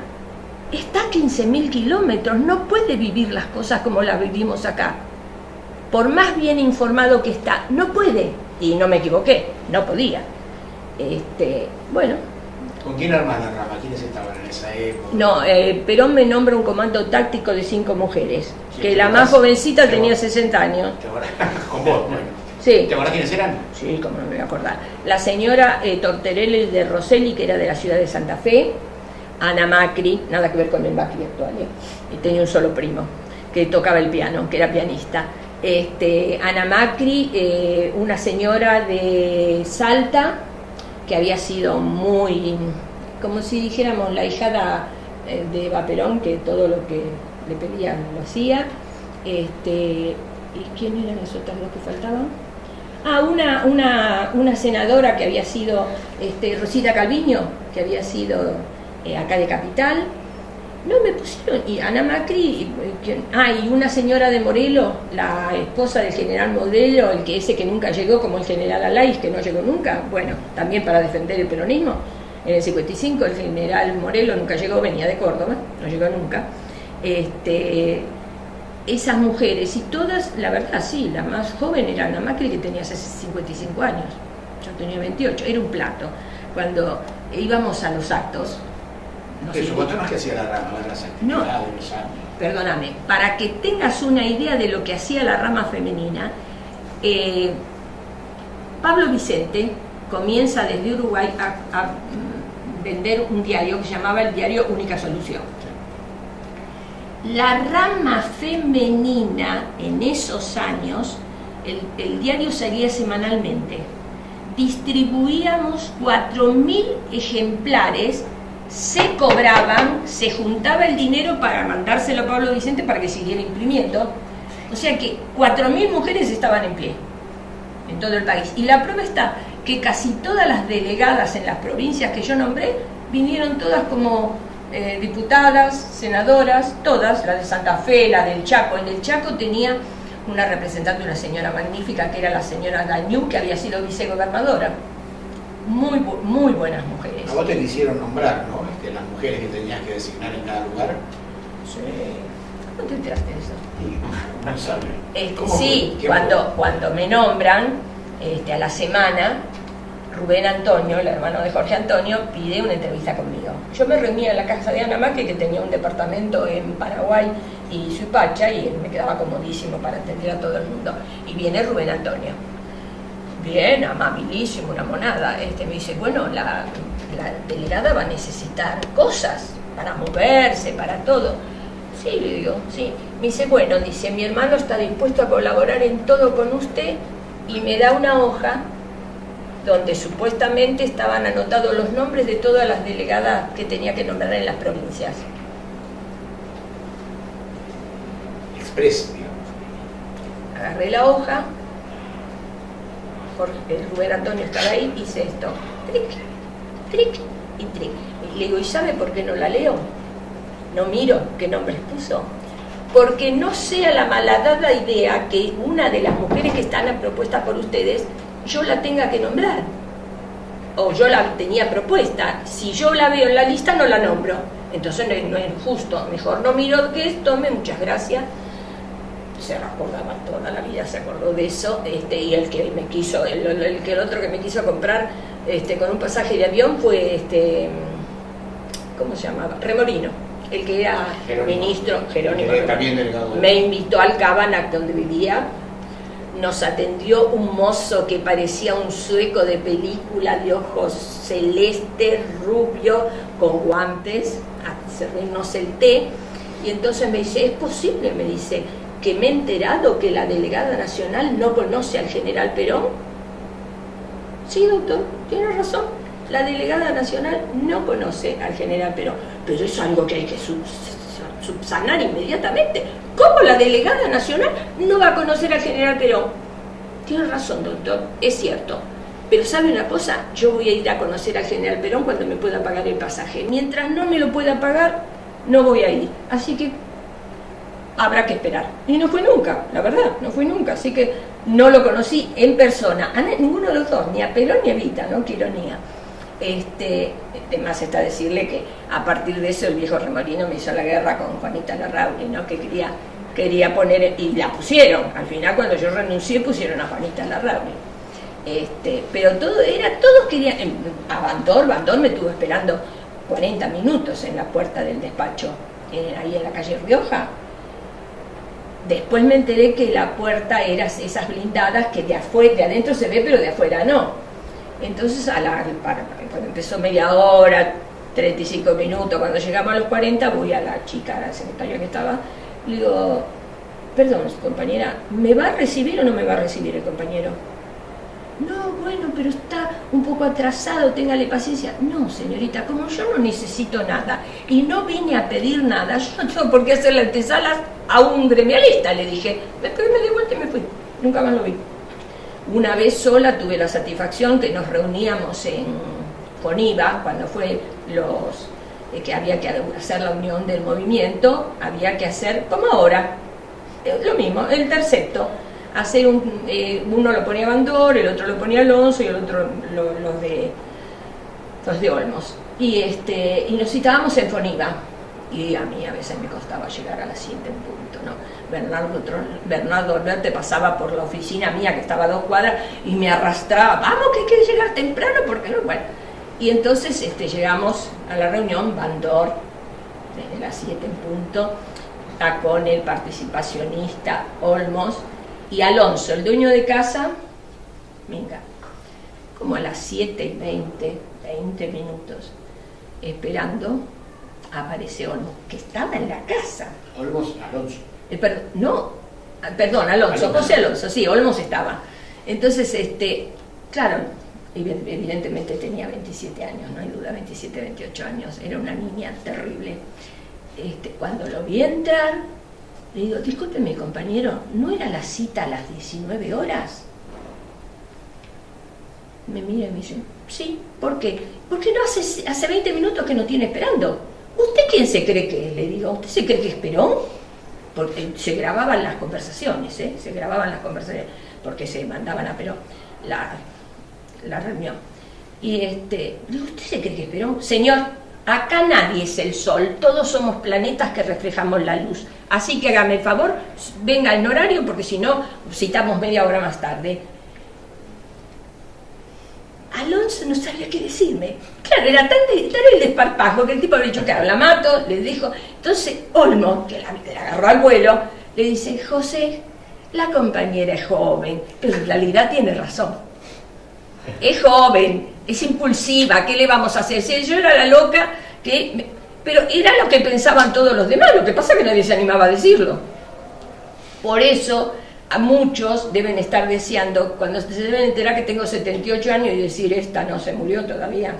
está a 15.000 kilómetros, no puede vivir las cosas como las vivimos acá. Por más bien informado que está, no puede. Y no me equivoqué, no podía. Bueno. ¿Con quién armás la rama? ¿Quiénes estaban en esa época? No, Perón me nombra un comando táctico de 5 mujeres, Sí, que la más jovencita tenía 60 años. Con vos, bueno. Sí. ¿Te acordás quiénes eran? Sí, cómo no me voy a acordar. La señora Torterelli de Rosselli, que era de la ciudad de Santa Fe. Ana Macri, nada que ver con el Macri actual, y tenía un solo primo que tocaba el piano, que era pianista. Ana Macri, una señora de Salta, que había sido muy, como si dijéramos, la hijada de Eva Perón, que todo lo que le pedían lo hacía. ¿Y quién eran las otras dos que faltaban? Una senadora que había sido Rosita Calviño, que había sido acá de Capital. No me pusieron, y Ana Macri, y una señora de Morelo, la esposa del general Morelo, ese que nunca llegó, como el general Alaiz, que no llegó nunca, bueno, también para defender el peronismo. En el 55 el general Morelo nunca llegó, venía de Córdoba, no llegó nunca. Esas mujeres, y todas, la verdad, sí, la más joven era Ana Macri, que tenía 55 años, yo tenía 28, era un plato. Cuando íbamos a los actos, no sé, ¿cuánto más que hacía la rama? Las actividades, los años. Perdóname, para que tengas una idea de lo que hacía la rama femenina, Pablo Vicente comienza desde Uruguay a vender un diario que se llamaba el diario Única Solución. La rama femenina en esos años, el diario salía semanalmente. Distribuíamos 4.000 ejemplares, se cobraban, se juntaba el dinero para mandárselo a Pablo Vicente para que siguiera imprimiendo. O sea que 4.000 mujeres estaban en pie en todo el país. Y la prueba está que casi todas las delegadas en las provincias que yo nombré vinieron todas como diputadas, senadoras, todas, la de Santa Fe, la del Chaco. En el Chaco tenía una representante, una señora magnífica, que era la señora Dañú, que había sido vicegobernadora. Muy buenas mujeres. A vos te quisieron nombrar, ¿no? Las mujeres que tenías que designar en cada lugar. Sí. ¿Cómo te enteraste de eso? No sabe. Sí, cuando me nombran, a la semana, Rubén Antonio, el hermano de Jorge Antonio, pide una entrevista conmigo. Yo me reunía en la casa de Ana Macri, que tenía un departamento en Paraguay y Suipacha, y él me quedaba comodísimo para atender a todo el mundo. Y viene Rubén Antonio. Bien, amabilísimo, una monada. Me dice, bueno, la delegada va a necesitar cosas para moverse, para todo. Sí, le digo, sí. Me dice, bueno, dice, mi hermano está dispuesto a colaborar en todo con usted, y me da una hoja donde supuestamente estaban anotados los nombres de todas las delegadas que tenía que nombrar en las provincias. Express, digamos. Agarré la hoja, Rubén Antonio estaba ahí, hice esto, tric, tric y tric. Y le digo, ¿y sabe por qué no la leo? No miro qué nombres puso. porque no sea la malhadada idea que una de las mujeres que están propuestas por ustedes, yo la tenga que nombrar. O yo la tenía propuesta. Si yo la veo en la lista, no la nombro. Entonces no es justo. Mejor no miro que tome, muchas gracias. Se acordaba toda la vida, se acordó de eso. Y el que me quiso, el otro que me quiso comprar con un pasaje de avión fue ¿cómo se llamaba? Remorino, el que era ministro, Jerónimo. Me invitó al Cabanach donde vivía. Nos atendió un mozo que parecía un sueco de película, de ojos celestes, rubio, con guantes, a servirnos el té. Y entonces me dice, ¿es posible? Me dice, que me he enterado que la delegada nacional no conoce al general Perón. Sí, doctor, tiene razón. La delegada nacional no conoce al general Perón, pero es algo que hay que subsanar inmediatamente. ¿Cómo la delegada nacional no va a conocer al general Perón? Tiene razón, doctor, es cierto. Pero ¿sabe una cosa? Yo voy a ir a conocer al general Perón cuando me pueda pagar el pasaje. Mientras no me lo pueda pagar, no voy a ir. Así que habrá que esperar. Y no fue nunca, la verdad, no fue nunca. Así que no lo conocí en persona, a ninguno de los dos, ni a Perón ni a Evita, ¿no? Qué ironía. Además está decirle que a partir de eso el viejo Remorino me hizo la guerra con Juanita Larrauri, ¿no? Que quería poner, y la pusieron. Al final, cuando yo renuncié, pusieron a Juanita Larrauri. Pero todos querían. A Bandor me estuvo esperando 40 minutos en la puerta del despacho, ahí en la calle Rioja. Después me enteré que la puerta era esas blindadas que de adentro se ve, pero de afuera no. Entonces, cuando empezó media hora, 35 minutos, cuando llegamos a los 40, voy a la chica, a la secretaria que estaba, le digo, perdón, compañera, ¿me va a recibir o no me va a recibir el compañero? No, bueno, pero está un poco atrasado, téngale paciencia. No, señorita, como yo no necesito nada y no vine a pedir nada, yo no tengo por qué hacerle antesalas a un gremialista, le dije. Después me di vuelta y me fui, nunca más lo vi. Una vez sola tuve la satisfacción que nos reuníamos en Foniva, cuando fue que había que hacer la unión del movimiento, había que hacer, como ahora, lo mismo, el tercepto. Hacer uno lo ponía Bandor, el otro lo ponía Alonso y el otro los de Olmos. Y nos citábamos en Foniva. Y a mí a veces me costaba llegar a las 7 en punto, ¿no? Bernardo Alberti pasaba por la oficina mía, que estaba a 2 cuadras, y me arrastraba, vamos, que hay que llegar temprano, porque no, bueno. Y entonces llegamos a la reunión, Bandor, desde las 7 en punto, con el participacionista Olmos, y Alonso, el dueño de casa, venga, como a las 20 minutos, esperando, aparece Olmos, que estaba en la casa. Olmos, Alonso. Perdón, Alonso, José Alonso, sí, Olmos estaba. Entonces, claro, evidentemente tenía 27 años, no hay duda, 27, 28 años, era una niña terrible. Cuando lo vi entrar, le digo, discúlpeme, compañero, ¿no era la cita a las 19 horas? Me mira y me dice, sí, ¿por qué? Porque no hace 20 minutos que no tiene esperando. ¿Usted quién se cree que es? Le digo, ¿usted se cree que es Perón? Porque se grababan las conversaciones, se grababan las conversaciones, porque se mandaban a Perón la reunión. Y digo, ¿usted se cree que es Perón? Señor, acá nadie es el sol, todos somos planetas que reflejamos la luz. Así que hágame el favor, venga en horario, porque si no, citamos media hora más tarde. Alonso no sabía qué decirme. Claro, era tan el desparpajo que el tipo había dicho, claro, la mato, le dijo. Entonces Olmos, que la agarró al vuelo, le dice, José, la compañera es joven, pero en realidad tiene razón. Es joven, es impulsiva, ¿qué le vamos a hacer? Si yo era la loca, pero era lo que pensaban todos los demás, lo que pasa es que nadie se animaba a decirlo. Por eso a muchos deben estar deseando, cuando se deben enterar que tengo 78 años y decir, esta no se murió todavía.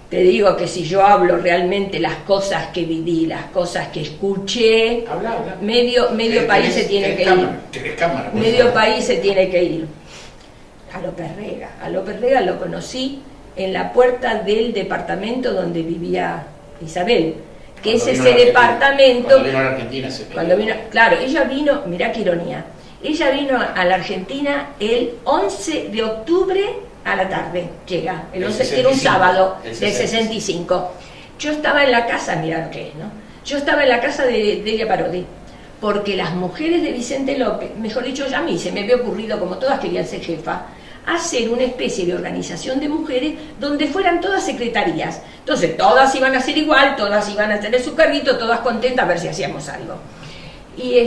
Te digo que si yo hablo realmente las cosas que viví, las cosas que escuché, habla. medio país se tiene que ir. Medio país se tiene que ir. A López Rega lo conocí en la puerta del departamento donde vivía Isabel, que es ese departamento. Cuando vino a la Argentina se peleó. Cuando vino, claro, ella vino, mirá qué ironía, ella vino a la Argentina el 11 de octubre a la tarde, llega, el 11, que era un sábado del 65. Yo estaba en la casa, mirá lo que es, ¿no? Yo estaba en la casa de Delia Parodi, porque las mujeres de Vicente López, mejor dicho, ya a mí se me había ocurrido, como todas querían ser jefa, hacer una especie de organización de mujeres donde fueran todas secretarías. Entonces todas iban a ser igual, todas iban a tener su carrito, todas contentas a ver si hacíamos algo. Y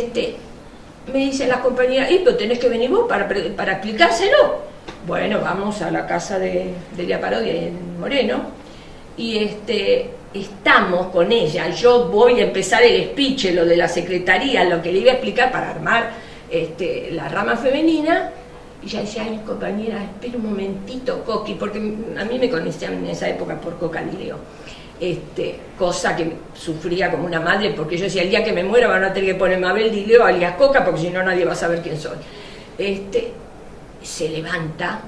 me dicen las compañeras, pero tenés que venir vos para explicárselo. Bueno, vamos a la casa de Delia Parodi en Moreno, y estamos con ella. Yo voy a empezar el speech, lo de la secretaría, lo que le iba a explicar para armar la rama femenina. Y ya decía, ay, compañera, espera un momentito, Coqui, porque a mí me conocían en esa época por Coca Lileo. Cosa que sufría como una madre, porque yo decía, el día que me muera van a tener que poner Mabel Dileo alias Coca, porque si no nadie va a saber quién soy. Se levanta,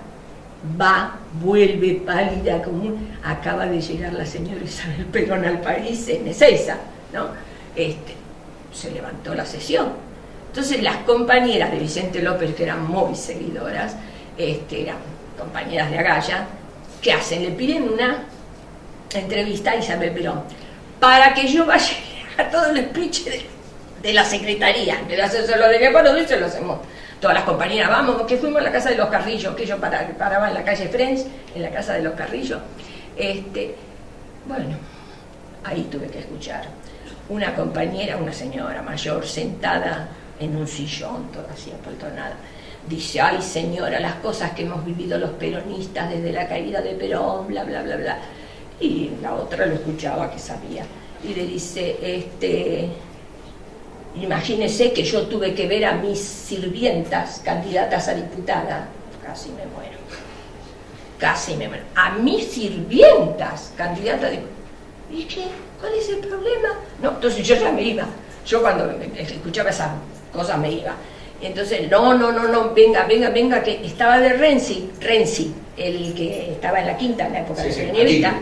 va, vuelve pálida como acaba de llegar la señora Isabel Perón al país en Ezeiza, ¿no? Se levantó la sesión. Entonces las compañeras de Vicente López, que eran muy seguidoras, eran compañeras de Agalla, ¿qué hacen? Le piden una entrevista a Isabel Perón para que yo vaya a todo el speech de la secretaría. En vez de hacerlo de Delia Parodi, se lo hacemos todas las compañeras. Vamos, que fuimos a la casa de los Carrillos, que yo paraba en la calle French, en la casa de los Carrillos. Bueno, ahí tuve que escuchar una compañera, una señora mayor, sentada en un sillón, toda así apoltronada. Dice, ay señora, las cosas que hemos vivido los peronistas desde la caída de Perón, bla, bla, bla, bla. Y la otra lo escuchaba, que sabía. Y le dice, imagínese que yo tuve que ver a mis sirvientas candidatas a diputada. Casi me muero. Casi me muero. A mis sirvientas candidatas a diputada. ¿Y qué? ¿Cuál es el problema? No, entonces yo ya me iba. Yo cuando escuchaba esas cosas me iba. Y entonces, no, venga, que estaba de Renzi, el que estaba en la quinta, en la época de Nievita,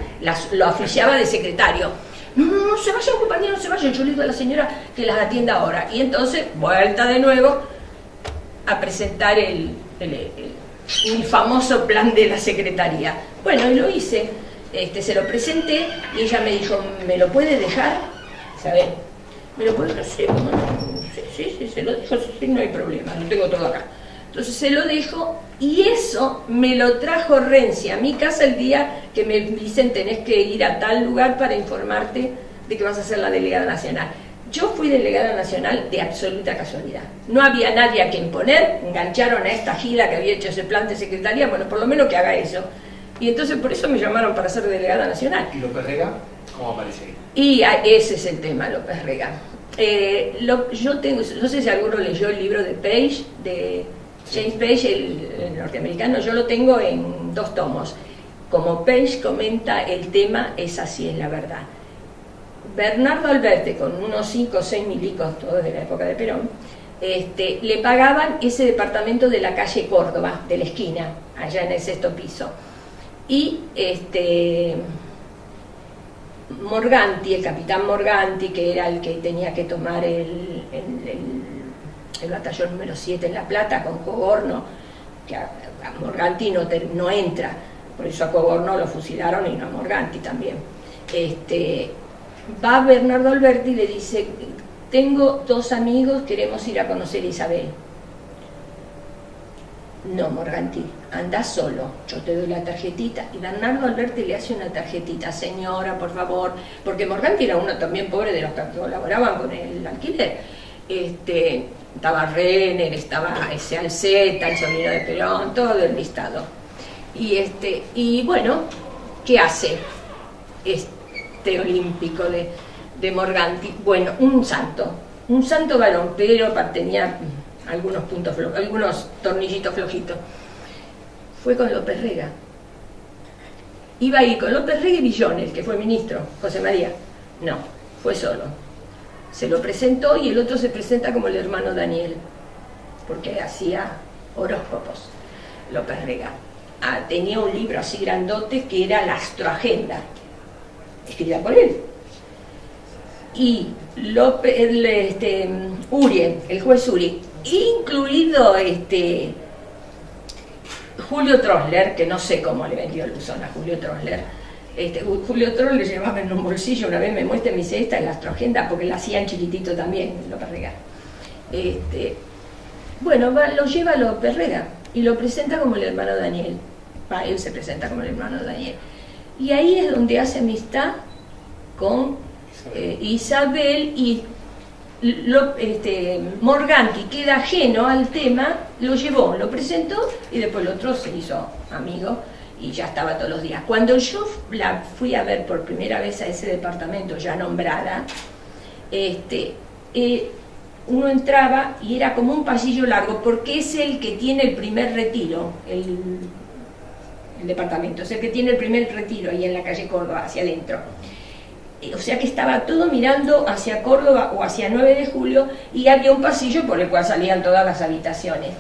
lo oficiaba de secretario. No, se vayan compañeros, no se vayan, yo le digo a la señora que las atienda ahora. Y entonces, vuelta de nuevo a presentar mi famoso plan de la secretaría. Bueno, y lo hice, se lo presenté y ella me dijo, ¿me lo puede dejar? ¿Sabes? ¿Me lo puede dejar? Sí, se lo dejo, sí, no hay problema, lo tengo todo acá. Entonces se lo dejo y eso me lo trajo Renzi a mi casa el día que me dicen tenés que ir a tal lugar para informarte de que vas a ser la delegada nacional. Yo fui delegada nacional de absoluta casualidad. No había nadie a quien poner, engancharon a esta gila que había hecho ese plan de secretaría, bueno, por lo menos que haga eso. Y entonces por eso me llamaron para ser delegada nacional. ¿Y López Rega? ¿Cómo aparece ahí? Y ese es el tema, López Rega. Yo tengo, no sé si alguno leyó el libro de Page, de James Page, el norteamericano. Yo lo tengo en 2 tomos. Como Page comenta el tema, es así, es la verdad. Bernardo Alberti, con unos 5 o 6 milicos, todos de la época de Perón, le pagaban ese departamento de la calle Córdoba, de la esquina, allá en el 6º piso. Y Morganti, el capitán Morganti, que era el que tenía que tomar el batallón número 7 en La Plata con Cogorno, que a Morganti no entra, por eso a Cogorno lo fusilaron y no a Morganti también. Va Bernardo Alberti y le dice, tengo 2 amigos, queremos ir a conocer a Isabel. No, Morganti, anda solo, yo te doy la tarjetita. Y Bernardo Alberti le hace una tarjetita, señora, por favor, porque Morganti era uno también pobre de los que colaboraban con el alquiler. Estaba Renner, estaba ese Alceta, el sobrino de Perón, todo el listado. Y bueno, ¿qué hace olímpico de Morganti? Bueno, un santo varón, pero tenía algunos puntos flojos, algunos tornillitos flojitos. Fue con López Rega. Iba a ir con López Rega y Villón, el que fue ministro, José María. No, fue solo. Se lo presentó y el otro se presenta como el hermano Daniel, porque hacía horóscopos, López Rega. Tenía un libro así grandote que era la Astroagenda, escrita por él. y Urie, el juez Uri, incluido Julio Trosler, que no sé cómo le vendió el buzón a Julio Trosler. Julio Trosler llevaba en un bolsillo, una vez me muestra y me dice, esta es la astroagenda, porque la hacían chiquitito también, López Rega. Bueno, lo lleva a López Rega y lo presenta como el hermano Daniel. Él se presenta como el hermano Daniel. Y ahí es donde hace amistad con Isabel, y Morganti queda ajeno al tema, lo llevó, lo presentó y después el otro se hizo amigo y ya estaba todos los días. Cuando yo la fui a ver por primera vez a ese departamento ya nombrada, uno entraba y era como un pasillo largo, porque es el que tiene el primer retiro, el departamento, es el que tiene el primer retiro ahí en la calle Córdoba, hacia adentro. O sea que estaba todo mirando hacia Córdoba o hacia 9 de julio, y había un pasillo por el cual salían todas las habitaciones.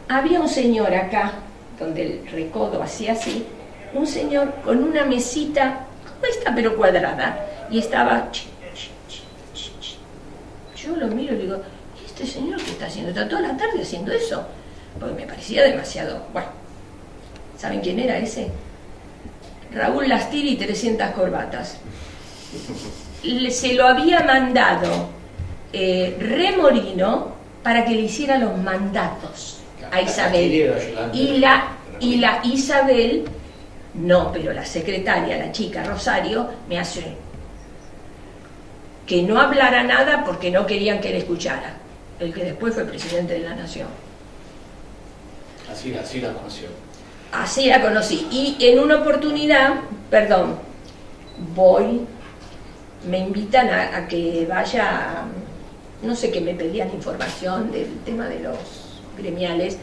Había un señor acá, donde el recodo hacía así, un señor con una mesita como esta pero cuadrada, y estaba... Yo lo miro y digo, ¿y este señor qué está haciendo? Está toda la tarde haciendo eso, porque me parecía demasiado... Bueno, ¿saben quién era ese? Raúl Lastiri y 300 corbatas. Se lo había mandado Remorino para que le hiciera los mandatos a Isabel. Y la Isabel, no, pero la secretaria, la chica Rosario, me hace que no hablara nada porque no querían que él escuchara. El que después fue presidente de la Nación. Así la conoció. Así la conocí. Y en una oportunidad, me invitan a que vaya, no sé, que me pedían información del tema de los gremiales,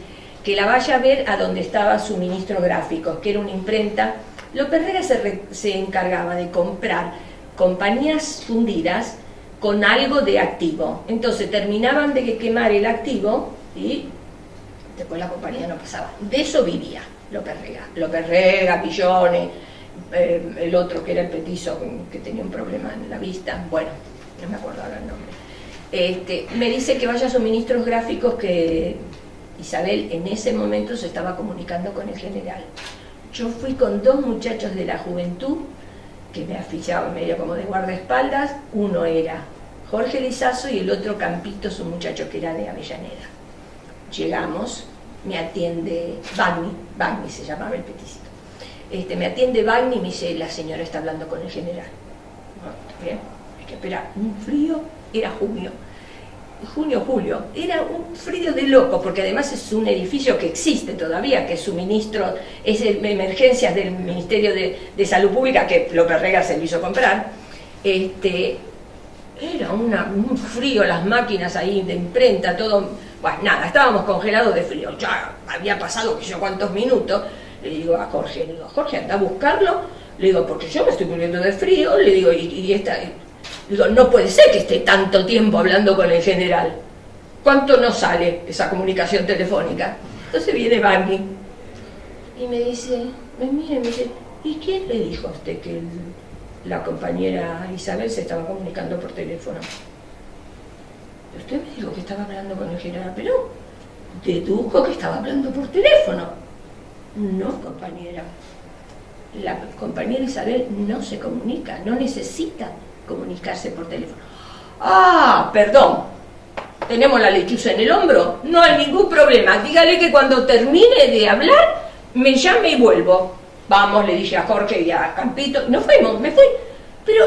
que la vaya a ver a donde estaba su ministro gráfico, que era una imprenta. López Rega se encargaba de comprar compañías fundidas con algo de activo. Entonces terminaban de quemar el activo y después la compañía no pasaba. De eso vivía López Rega, Pillones, el otro que era el petizo que tenía un problema en la vista, bueno, no me acuerdo ahora el nombre. Me dice que vaya a suministros gráficos, que Isabel en ese momento se estaba comunicando con el general. Yo fui con 2 muchachos de la juventud que me afichaban medio como de guardaespaldas. Uno era Jorge Lizazo y el otro Campitos, un muchacho que era de Avellaneda. Llegamos, me atiende Bagni se llamaba el peticito. Me atiende Bagni y me dice, la señora está hablando con el general. Bueno, está bien, hay que esperar. Un frío, era julio, era un frío de loco, porque además es un edificio que existe todavía, que es suministro, es de emergencias del Ministerio de Salud Pública, que López Rega se lo hizo comprar. Era un frío, las máquinas ahí de imprenta, todo, bueno, nada, estábamos congelados de frío. Ya había pasado que yo cuántos minutos. Le digo a Jorge, anda a buscarlo, le digo, porque yo me estoy muriendo de frío, le digo, digo, no puede ser que esté tanto tiempo hablando con el general. ¿Cuánto nos sale esa comunicación telefónica? Entonces viene Bagni y me dice, me mira y me dice, ¿y quién le dijo a usted que la compañera Isabel se estaba comunicando por teléfono? Usted me dijo que estaba hablando con el general, pero dedujo que estaba hablando por teléfono. No, compañera. La compañera Isabel no se comunica, no necesita comunicarse por teléfono. Ah, perdón, tenemos la lechuza en el hombro, no hay ningún problema, dígale que cuando termine de hablar me llame y vuelvo. Vamos, le dije a Jorge y a Campito, nos fuimos, me fui. Pero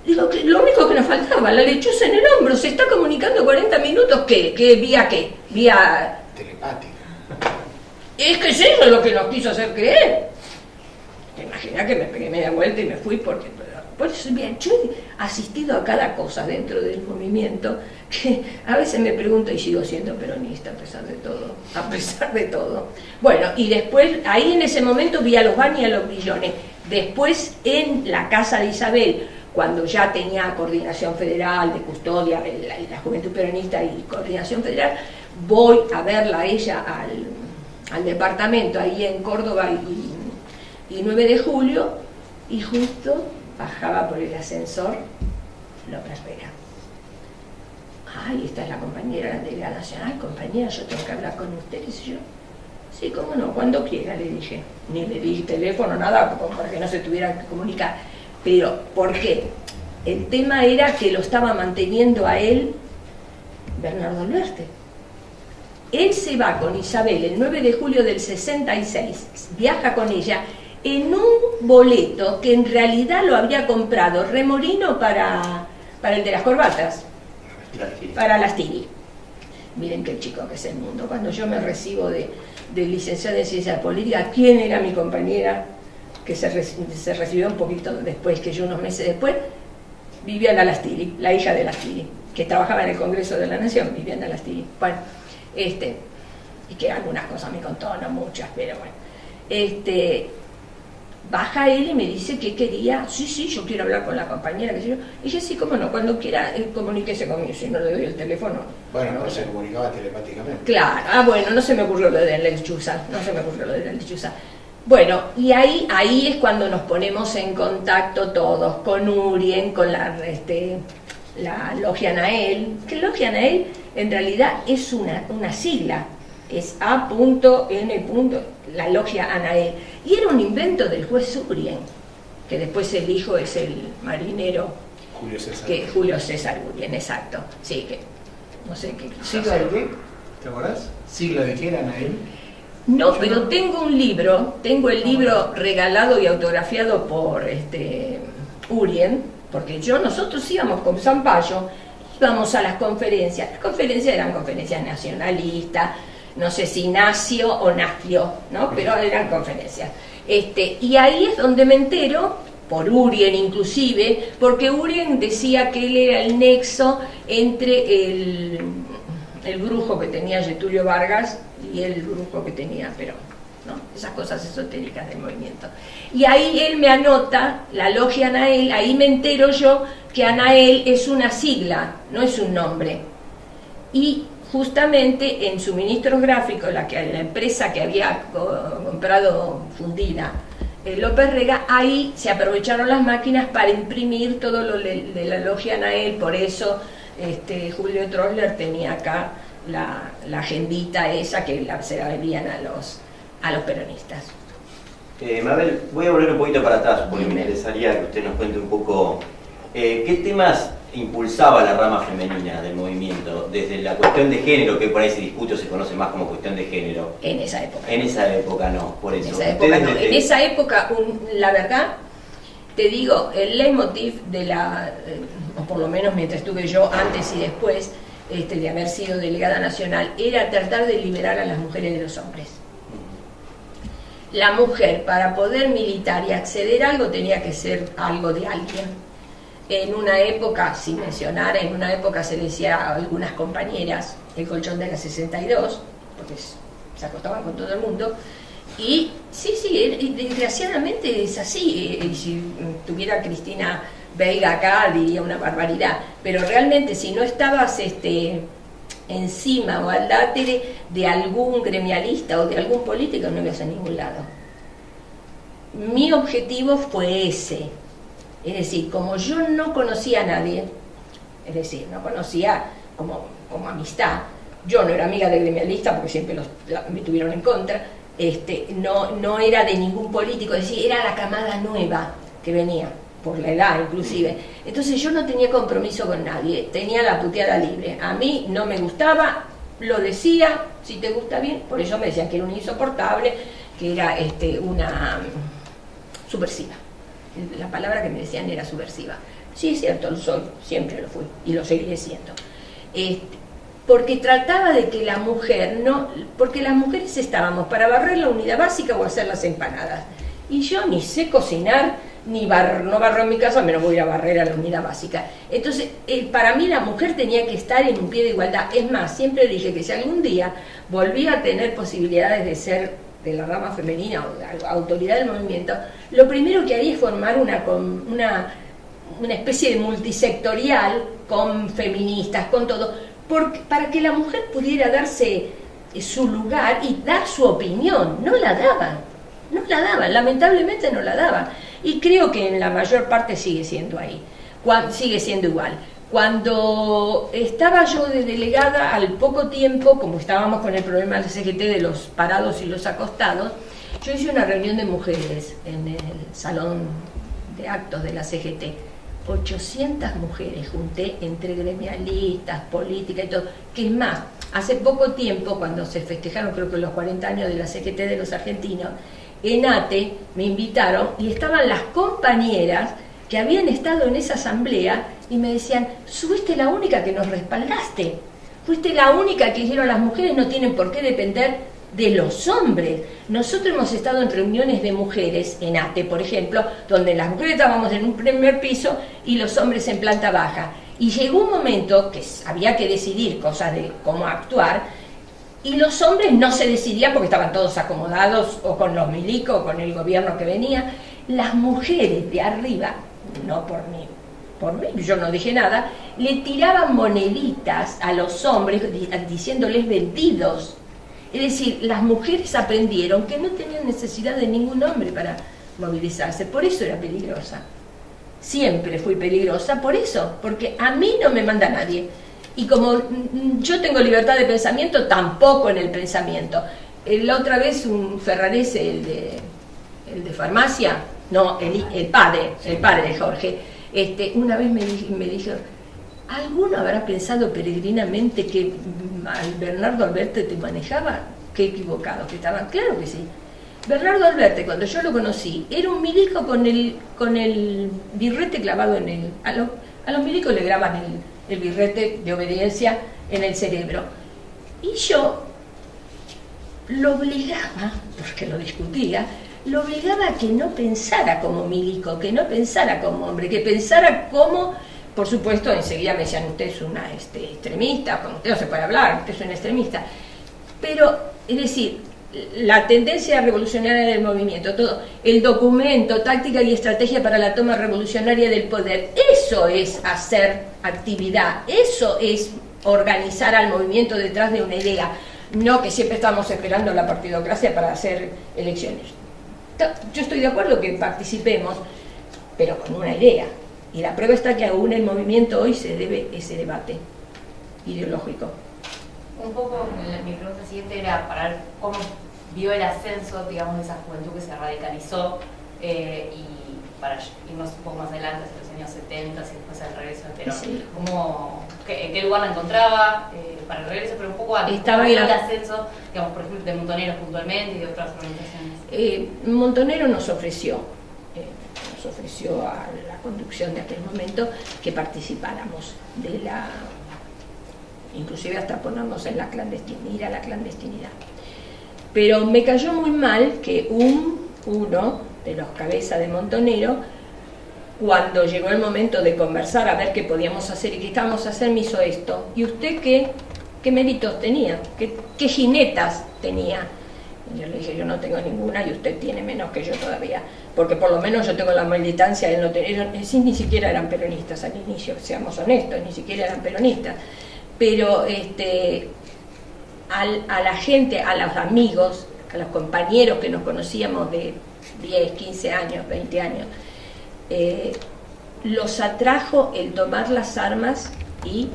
digo, que lo único que nos faltaba, la lechuza en el hombro, se está comunicando 40 minutos, ¿vía qué? Vía telepática. Es que es eso lo que nos quiso hacer creer. Te imaginas que me pegué media vuelta y me fui, porque por eso, bien, yo he asistido a cada cosa dentro del movimiento, que a veces me pregunto, y sigo siendo peronista a pesar de todo. Bueno, y después, ahí en ese momento vi a los Bagni y a los Pillones. Después, en la casa de Isabel, cuando ya tenía coordinación federal de custodia, la Juventud Peronista y coordinación federal, voy a verla a ella al departamento ahí en Córdoba y 9 de julio, y justo bajaba por el ascensor López Rega. Ay, esta es la compañera de la Nacional. Compañera, yo tengo que hablar con ustedes. Y yo, sí, cómo no, cuando quiera, le dije. Ni le di teléfono, nada, para que no se tuvieran que comunicar. Pero, ¿por qué? El tema era que lo estaba manteniendo a él Bernardo Alberti. Él se va con Isabel el 9 de julio del 66, viaja con ella en un boleto que en realidad lo había comprado Remorino para el de las corbatas, para las Tiri. Miren qué chico que es el mundo. Cuando yo me recibo de licenciada en Ciencias Políticas, ¿quién era mi compañera que se recibió un poquito después, que yo unos meses después? Viviana Lastiri, la hija de Lastiri, que trabajaba en el Congreso de la Nación, Viviana Lastiri. Bueno, y que algunas cosas me contó, no muchas, pero bueno. Baja él y me dice que quería, sí, yo quiero hablar con la compañera, que sé yo. Y yo, sí, cómo no, cuando quiera, comuníquese conmigo, si no le doy el teléfono. Bueno, no se comunicaba telepáticamente. Claro, bueno, no se me ocurrió lo de la lechuza, Bueno, y ahí es cuando nos ponemos en contacto todos, con Urien, con la Logia Nael, que Logia Nael en realidad es una sigla, es A.N. la Logia Anael, y era un invento del juez Urien, que después el hijo es el marinero Julio César Urien, exacto, sí, que no sé qué. ¿Sigla de qué? ¿Te acordás? ¿Sigla de qué era Anael? No, pero tengo el libro regalado y autografiado por Urien, porque nosotros íbamos con Zampayo, íbamos a las conferencias eran conferencias nacionalistas, no sé si Nacio o Nafio, ¿no? Pero eran conferencias. Y ahí es donde me entero, por Urien inclusive, porque Urien decía que él era el nexo entre el brujo que tenía Getulio Vargas y el brujo que tenía Perón, ¿no? Esas cosas esotéricas del movimiento. Y ahí él me anota la Logia Anael, ahí me entero yo que Anael es una sigla, no es un nombre. Y justamente en Suministros Gráficos, la empresa que había comprado fundida López Rega, ahí se aprovecharon las máquinas para imprimir todo lo de la Logia Anael, por eso Julio Trossler tenía acá la agendita esa que se la vendían a los peronistas. Mabel, voy a volver un poquito para atrás porque me interesaría que usted nos cuente un poco qué temas impulsaba la rama femenina del movimiento, desde la cuestión de género, que por ahí se discute o se conoce más como cuestión de género. En esa época. En esa época no, por eso. En esa época, la verdad, te digo, el leitmotiv o por lo menos mientras estuve yo antes y después de haber sido delegada nacional, era tratar de liberar a las mujeres de los hombres. La mujer, para poder militar y acceder a algo, tenía que ser algo de alguien. En una época, sin mencionar, se le decía a algunas compañeras el colchón de la 62, porque se acostaban con todo el mundo, y sí, desgraciadamente es así, y si tuviera Cristina Veiga acá diría una barbaridad, pero realmente si no estabas encima o al dátere de algún gremialista o de algún político, no ibas a ningún lado. Mi objetivo fue ese. Es decir, como yo no conocía a nadie, es decir, no conocía como amistad, yo no era amiga de gremialista porque siempre me tuvieron en contra, no era de ningún político, es decir, era la camada nueva que venía, por la edad inclusive. Entonces yo no tenía compromiso con nadie, tenía la puteada libre. A mí no me gustaba, lo decía, si te gusta bien, por eso me decían que era un insoportable, que era una subversiva. La palabra que me decían era subversiva. Sí, es cierto, lo soy, siempre lo fui y lo seguiré siendo. Porque trataba de que la mujer porque las mujeres estábamos para barrer la unidad básica o hacer las empanadas. Y yo ni sé cocinar, no barro en mi casa, menos voy a ir a barrer a la unidad básica. Entonces, para mí la mujer tenía que estar en un pie de igualdad. Es más, siempre dije que si algún día volvía a tener posibilidades de ser de la rama femenina o de autoridad del movimiento, lo primero que haría es formar una especie de multisectorial con feministas, con todo, para que la mujer pudiera darse su lugar y dar su opinión. No la daban, lamentablemente no la daban, y creo que en la mayor parte sigue siendo ahí. sigue siendo igual. Cuando estaba yo de delegada, al poco tiempo, como estábamos con el problema del CGT de los parados y los acostados, yo hice una reunión de mujeres en el salón de actos de la CGT. 800 mujeres junté entre gremialistas, políticas y todo. Que es más, hace poco tiempo, cuando se festejaron creo que los 40 años de la CGT de los argentinos, en ATE me invitaron y estaban las compañeras que habían estado en esa asamblea y me decían, fuiste la única que nos respaldaste, fuiste la única que dijeron las mujeres no tienen por qué depender de los hombres. Nosotros hemos estado en reuniones de mujeres en ATE, por ejemplo, donde las mujeres estábamos en un primer piso y los hombres en planta baja. Y llegó un momento que había que decidir cosas de cómo actuar, y los hombres no se decidían porque estaban todos acomodados o con los milicos o con el gobierno que venía. Las mujeres de arriba, no por mí, yo no dije nada, le tiraban moneditas a los hombres diciéndoles vendidos. Es decir, las mujeres aprendieron que no tenían necesidad de ningún hombre para movilizarse. Por eso era peligrosa. Siempre fui peligrosa por eso, porque a mí no me manda nadie. Y como yo tengo libertad de pensamiento, tampoco en el pensamiento. La otra vez un ferrarese, el de farmacia, no, el padre de Jorge, una vez me dijo, ¿alguno habrá pensado peregrinamente que Bernardo Alberti te manejaba? Qué equivocado que estaban. Claro que sí. Bernardo Alberti, cuando yo lo conocí, era un milico con el birrete clavado en el... A los milicos le graban el birrete de obediencia en el cerebro. Y yo lo obligaba, porque lo discutía, lo obligaba a que no pensara como milico, que no pensara como hombre, que pensara como... Por supuesto, enseguida me decían, usted es una extremista, con usted no se puede hablar, usted es un extremista. Pero, es decir, la tendencia revolucionaria del movimiento, todo, el documento, táctica y estrategia para la toma revolucionaria del poder, eso es hacer actividad, eso es organizar al movimiento detrás de una idea, no que siempre estamos esperando la partidocracia para hacer elecciones. Yo estoy de acuerdo que participemos, pero con una idea. Y la prueba está que aún el movimiento hoy se debe ese debate ideológico. Un poco, mi pregunta siguiente era para ver cómo vio el ascenso, digamos, de esa juventud que se radicalizó y para irnos un poco más adelante, hacia los años 70 y después al regreso de Perón. Sí. ¿En qué lugar la encontraba para el regreso? Pero un poco antes, estaba ¿cómo en vio el ascenso, digamos, por ejemplo, de Montoneros puntualmente y de otras organizaciones? Montonero nos ofreció a la conducción de aquel momento que participáramos de la, inclusive hasta ponernos en la clandestinidad, ir a la clandestinidad. Pero me cayó muy mal que uno de los cabezas de Montonero, cuando llegó el momento de conversar a ver qué podíamos hacer y qué estábamos a hacer, me hizo esto. ¿Y usted qué méritos tenía? ¿Qué jinetas tenía? Yo le dije, yo no tengo ninguna y usted tiene menos que yo todavía, porque por lo menos yo tengo la militancia, él no tenía, ni siquiera eran peronistas al inicio, seamos honestos, ni siquiera eran peronistas, pero a la gente, a los amigos, a los compañeros que nos conocíamos de 10, 15 años, 20 años, los atrajo el tomar las armas y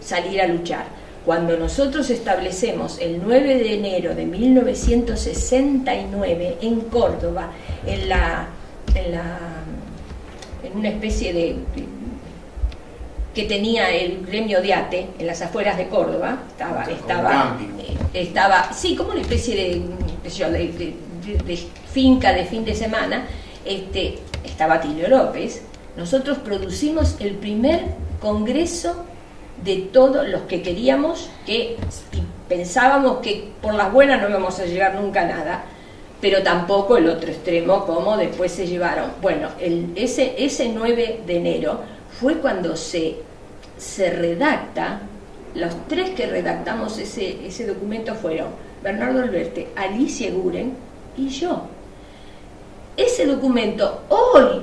salir a luchar. Cuando nosotros establecemos el 9 de enero de 1969 en Córdoba, en una especie de que tenía el gremio de ATE en las afueras de Córdoba, estaba sí, como una especie de finca de fin de semana, estaba Tilio López. Nosotros producimos el primer congreso de todos los que queríamos, que pensábamos que por las buenas no íbamos a llegar nunca a nada, pero tampoco el otro extremo como después se llevaron. Bueno, ese 9 de enero fue cuando se redacta, los tres que redactamos ese documento fueron Bernardo Alberti, Alicia Guren y yo. Ese documento hoy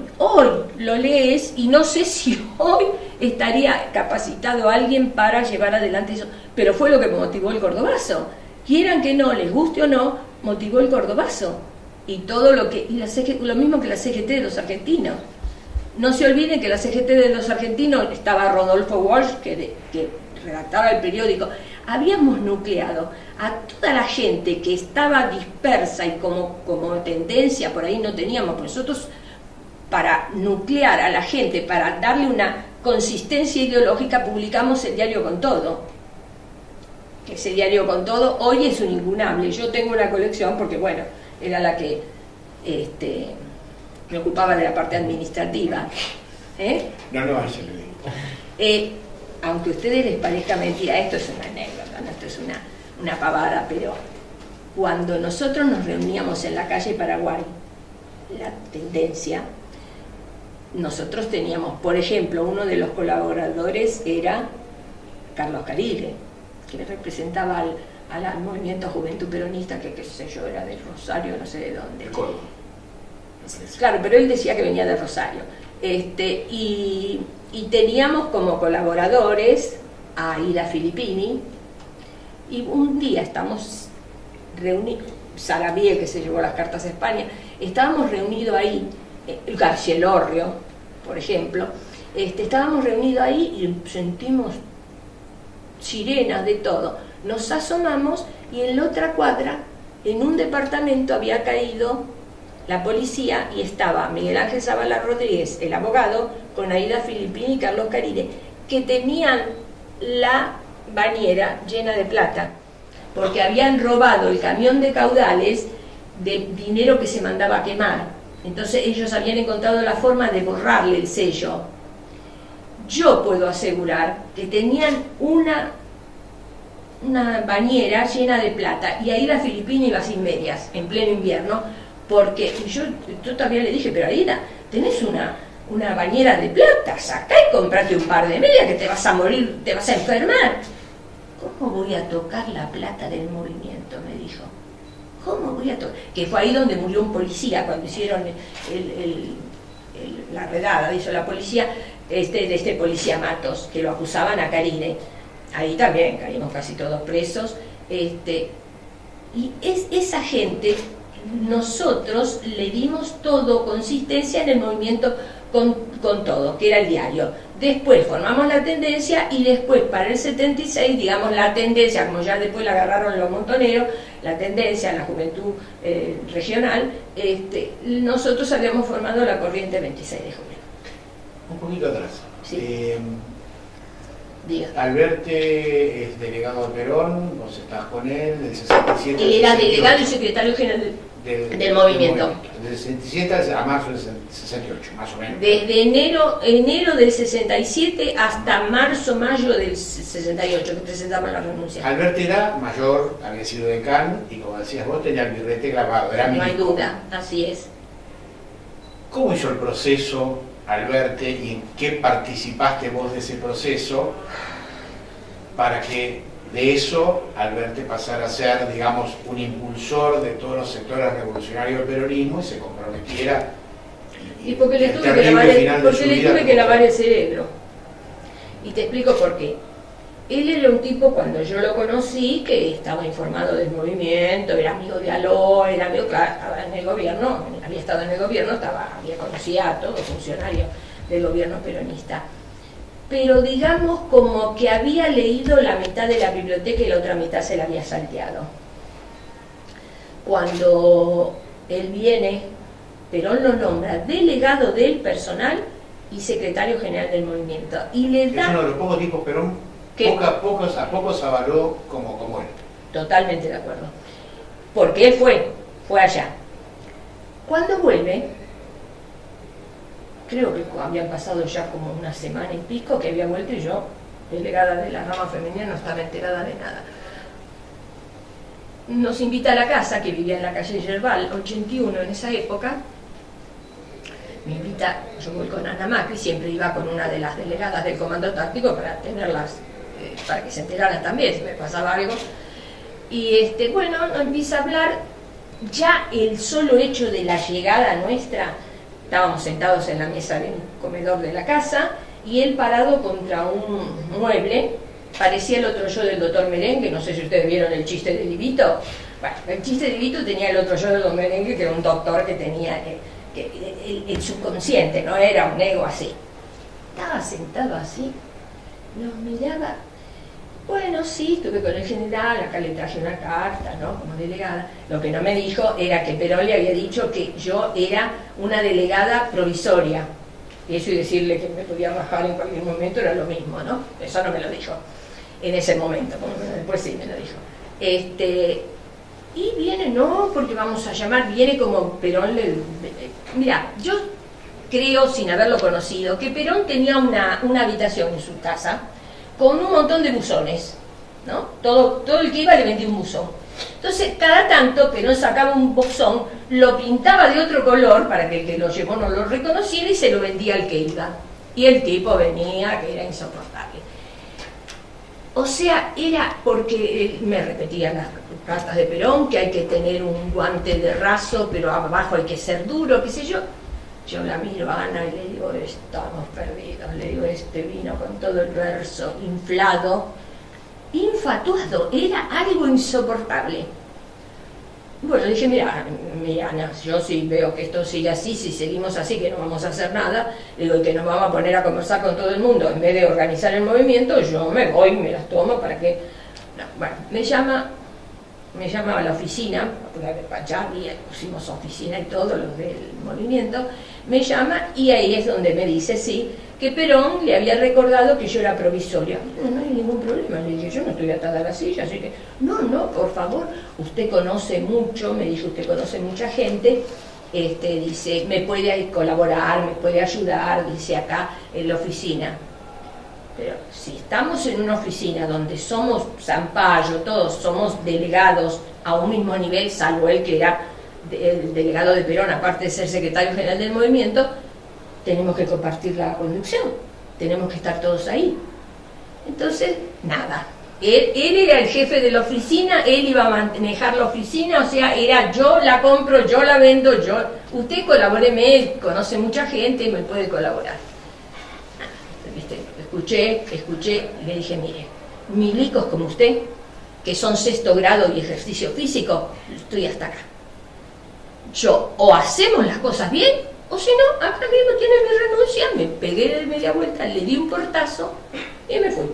lo lees y no sé si hoy estaría capacitado alguien para llevar adelante eso, pero fue lo que motivó el Cordobazo. Quieran que no, les guste o no, motivó el Cordobazo. Y todo lo mismo que la CGT de los argentinos. No se olviden que la CGT de los argentinos estaba Rodolfo Walsh, que redactaba el periódico. Habíamos nucleado a toda la gente que estaba dispersa y como tendencia, por ahí no teníamos, pues nosotros para nuclear a la gente, para darle una consistencia ideológica, publicamos el diario Con Todo. Ese diario Con Todo hoy es un incunable. Yo tengo una colección porque, bueno, era la que me ocupaba de la parte administrativa. No, ahí se lo digo. Aunque a ustedes les parezca mentira, esto es una anécdota, ¿no? Esto es una pavada, pero cuando nosotros nos reuníamos en la calle Paraguay, la tendencia, nosotros teníamos, por ejemplo, uno de los colaboradores era Carlos Caride, que representaba al movimiento Juventud Peronista, que qué sé yo, era de Rosario, no sé de dónde. De Córdoba. Claro, pero él decía que venía de Rosario. Y teníamos como colaboradores a Ida Filippini, y un día estamos reunidos, Sarabia, que se llevó las cartas a España, estábamos reunidos ahí, García Lorrio, por ejemplo, estábamos reunidos ahí y sentimos sirenas de todo. Nos asomamos y en la otra cuadra, en un departamento, había caído la policía y estaba Miguel Ángel Zavala Rodríguez, el abogado, con Aida Filippini y Carlos Caride, que tenían la bañera llena de plata, porque habían robado el camión de caudales de dinero que se mandaba a quemar. Entonces ellos habían encontrado la forma de borrarle el sello. Yo puedo asegurar que tenían una bañera llena de plata, y Aida Filippini iba sin medias en pleno invierno, porque yo todavía le dije, pero Aida, tenés una bañera de plata, sacá y comprate un par de medias, que te vas a morir, te vas a enfermar. ¿Cómo voy a tocar la plata del movimiento?, me dijo. ¿Cómo voy a tocar? Que fue ahí donde murió un policía cuando hicieron la redada, hizo la policía, de este policía Matos, que lo acusaban a Caride. Ahí también caímos casi todos presos. Y esa gente, nosotros le dimos todo, consistencia en el movimiento con todo, que era el diario. Después formamos la tendencia, y después para el 76, digamos, la tendencia, como ya después la agarraron los montoneros, la tendencia en la juventud regional, nosotros habíamos formado la corriente 26 de julio. Un poquito atrás. Sí. Diga. Alberti es delegado de Perón, vos estás con él, del 67 al Era 68. delegado y secretario general del movimiento. Del 67 a marzo del 68, más o menos. Desde enero del 67 hasta mayo del 68, que presentamos la renuncia. Alberti era mayor, había sido decano, y como decías vos, tenía el birrete grabado, era No hay milico. duda, así es. ¿Cómo hizo el proceso Alberti y en qué participaste vos de ese proceso para que de eso Alberti pasara a ser, digamos, un impulsor de todos los sectores revolucionarios del peronismo y se comprometiera? Y porque le el tuve que terrible lavar final de su vida, lavar el cerebro. Y te explico por qué. Él era un tipo, cuando yo lo conocí, que estaba informado del movimiento, era amigo de Aló, era amigo, claro, estaba en el gobierno, había estado en el gobierno, había conocido a todos los funcionarios del gobierno peronista. Pero digamos como que había leído la mitad de la biblioteca y la otra mitad se la había salteado. Cuando él viene, Perón lo nombra delegado del personal y secretario general del movimiento. Y le Es da... uno de los pocos tipos Perón, a pocos avaló como él. Totalmente de acuerdo. Porque él fue allá. Cuando vuelve, creo que habían pasado ya como una semana y pico que había vuelto, y yo, delegada de la rama femenina, no estaba enterada de nada. Nos invita a la casa, que vivía en la calle Yerbal, 81 en esa época. Me invita, yo voy con Ana Macri, siempre iba con una de las delegadas del comando táctico para tenerlas, para que se enteraran también si me pasaba algo. Y bueno, nos empieza a hablar. Ya el solo hecho de la llegada nuestra, estábamos sentados en la mesa del comedor de la casa, y él parado contra un mueble, parecía el otro yo del doctor Merengue. No sé si ustedes vieron el chiste de Livito. Bueno, el chiste de Livito tenía el otro yo del doctor Merengue, que era un doctor que tenía el subconsciente, no era un ego así. Estaba sentado así, nos miraba. Bueno, sí, estuve con el general, acá le traje una carta, ¿no? Como delegada. Lo que no me dijo era que Perón le había dicho que yo era una delegada provisoria. Y eso y decirle que me podía bajar en cualquier momento era lo mismo, ¿no? Eso no me lo dijo en ese momento, después sí me lo dijo. Y viene, no, porque vamos a llamar, viene como Perón mira, yo creo, sin haberlo conocido, que Perón tenía una habitación en su casa con un montón de buzones, ¿no? Todo el que iba le vendía un buzón. Entonces, cada tanto Perón sacaba un buzón, lo pintaba de otro color para que el que lo llevó no lo reconociera y se lo vendía al que iba. Y el tipo venía, que era insoportable. O sea, era porque me repetían las cartas de Perón, que hay que tener un guante de raso, pero abajo hay que ser duro, qué sé yo. Yo la miro a Ana y le digo, estamos perdidos. Le digo, vino con todo el verso inflado, infatuado, era algo insoportable. Bueno, le dije, mira, Ana, yo sí veo que esto sigue así, si seguimos así, que no vamos a hacer nada, le digo, y que nos vamos a poner a conversar con todo el mundo, en vez de organizar el movimiento, yo me voy, me las tomo para que... No, bueno, me llama a la oficina, porque ya pusimos oficina y todo, los del movimiento, me llama y ahí es donde me dice, sí, que Perón le había recordado que yo era provisoria. No hay ningún problema, le dije, yo no estoy atada a la silla, así que, no, por favor, usted conoce mucho, me dijo, usted conoce mucha gente, dice, me puede colaborar, me puede ayudar, dice acá en la oficina. Pero si estamos en una oficina donde somos Zampayo, todos somos delegados a un mismo nivel, salvo él que era el delegado de Perón, aparte de ser secretario general del movimiento, tenemos que compartir la conducción, tenemos que estar todos ahí. Entonces, nada. Él era el jefe de la oficina, él iba a manejar la oficina, o sea, era yo la compro, yo la vendo, usted colabóreme, conoce mucha gente, me puede colaborar. Escuché y le dije, mire, milicos como usted, que son 6º grado y ejercicio físico, estoy hasta acá. Yo, o hacemos las cosas bien, o si no, acá mismo tiene mi renuncia, me pegué de media vuelta, le di un portazo y me fui.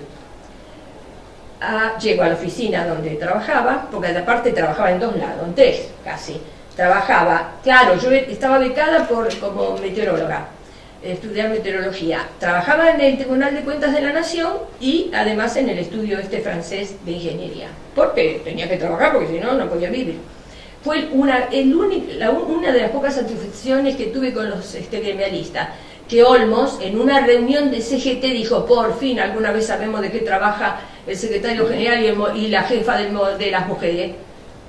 Llego a la oficina donde trabajaba, porque aparte trabajaba en 2 lados, en 3 casi. Trabajaba, claro, yo estaba becada como meteoróloga, estudiar meteorología. Trabajaba en el Tribunal de Cuentas de la Nación y además en el estudio francés de ingeniería, porque tenía que trabajar, porque si no, no podía vivir. Fue una de las pocas satisfacciones que tuve con los gremialistas, que Olmos, en una reunión de CGT, dijo, por fin, alguna vez sabemos de qué trabaja el secretario general y la jefa de las mujeres,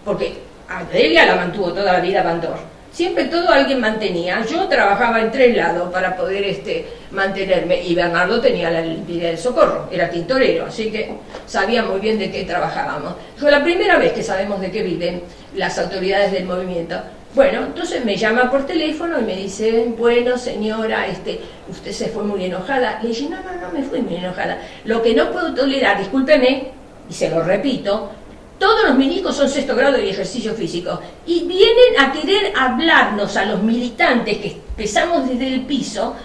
porque Adelia la mantuvo toda la vida Bandor. Siempre todo alguien mantenía. Yo trabajaba en 3 lados para poder mantenerme, y Bernardo tenía la vida del socorro, era tintorero, así que sabía muy bien de qué trabajábamos. Fue la primera vez que sabemos de qué viven las autoridades del movimiento. Bueno, entonces me llama por teléfono y me dice, bueno señora, usted se fue muy enojada. Le dije, no me fui muy enojada. Lo que no puedo tolerar, discúlpeme, y se lo repito, todos los milicos son 6º grado y ejercicio físico, y vienen a querer hablarnos a los militantes que empezamos desde el piso,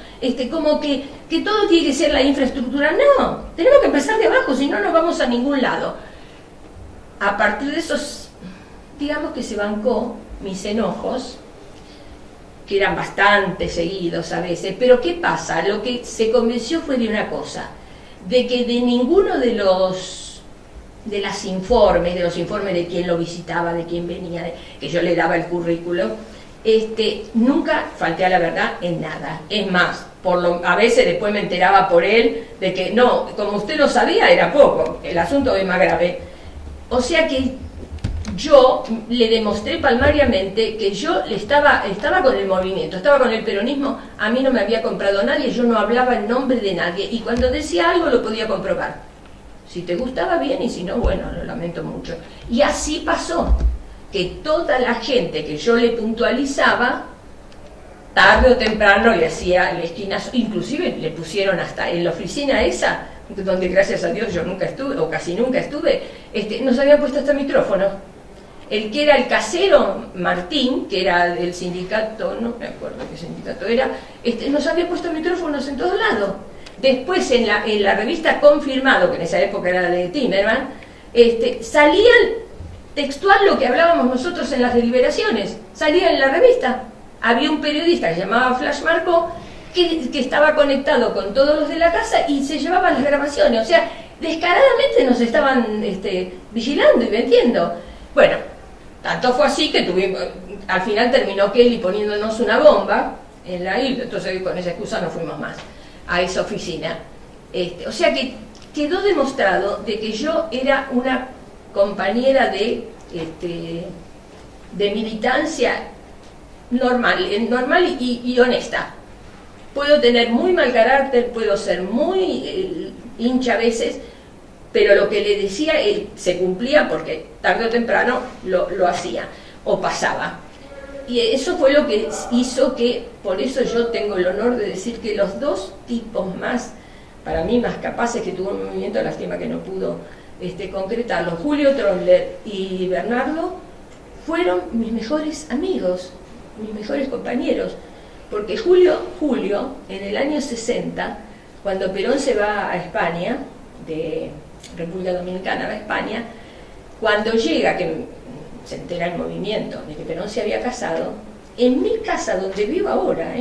como que todo tiene que ser la infraestructura. No, tenemos que empezar de abajo, si no, no vamos a ningún lado. A partir de esos, digamos que se bancó mis enojos, que eran bastante seguidos a veces, pero ¿qué pasa? Lo que se convenció fue de una cosa, de que de ninguno de los informes de quién lo visitaba, de quién venía, que yo le daba el currículo, nunca falté a la verdad en nada. Es más, a veces después me enteraba por él de que no, como usted lo sabía, era poco, el asunto es más grave. O sea que yo le demostré palmariamente que yo estaba con el movimiento, estaba con el peronismo, a mí no me había comprado nadie, yo no hablaba en nombre de nadie, y cuando decía algo lo podía comprobar. Si te gustaba bien, y si no, bueno, lo lamento mucho. Y así pasó, que toda la gente que yo le puntualizaba, tarde o temprano le hacía el esquinazo, inclusive le pusieron hasta en la oficina esa, donde gracias a Dios yo nunca estuve, o casi nunca estuve, nos habían puesto hasta micrófono. El que era el casero, Martín, que era del sindicato, no me acuerdo qué sindicato era, nos había puesto micrófonos en todos lados. Después en la revista Confirmado, que en esa época era de Timerman, salían textual lo que hablábamos nosotros en las deliberaciones, salía en la revista. Había un periodista que se llamaba Flash Marco, que estaba conectado con todos los de la casa y se llevaban las grabaciones. O sea, descaradamente nos estaban vigilando y vendiendo. Bueno, tanto fue así que al final terminó Kelly poniéndonos una bomba en la isla, entonces con esa excusa no fuimos más a esa oficina. O sea que quedó demostrado de que yo era una compañera de militancia normal y honesta. Puedo tener muy mal carácter, puedo ser muy hincha a veces, pero lo que le decía se cumplía porque tarde o temprano lo hacía o pasaba. Y eso fue lo que hizo que, por eso yo tengo el honor de decir que los dos tipos más, para mí más capaces que tuvo el movimiento, lástima que no pudo concretarlo, Julio Troller y Bernardo, fueron mis mejores amigos, mis mejores compañeros, porque Julio, en el año 60, cuando Perón se va a España, de República Dominicana a España, cuando llega, que se entera el movimiento de que Perón se había casado, en mi casa donde vivo ahora,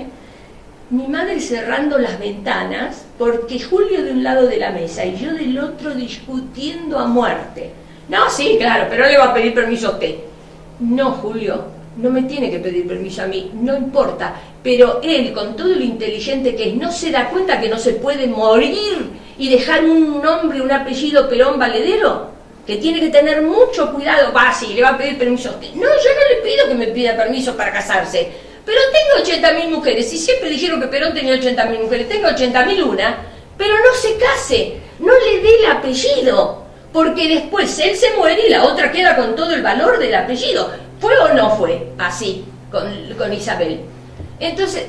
mi madre cerrando las ventanas, porque Julio de un lado de la mesa y yo del otro discutiendo a muerte. No, sí, claro, pero le va a pedir permiso a usted. No, Julio, no me tiene que pedir permiso a mí, no importa, pero él, con todo lo inteligente que es, no se da cuenta que no se puede morir y dejar un nombre, un apellido Perón valedero, que tiene que tener mucho cuidado. Sí, le va a pedir permiso a usted. No, yo no le pido que me pida permiso para casarse, pero tengo 80.000 mujeres, y siempre dijeron que Perón tenía 80.000 mujeres, tengo 80.000 una, pero no se case, no le dé el apellido, porque después él se muere y la otra queda con todo el valor del apellido. ¿Fue o no fue así con Isabel? Entonces,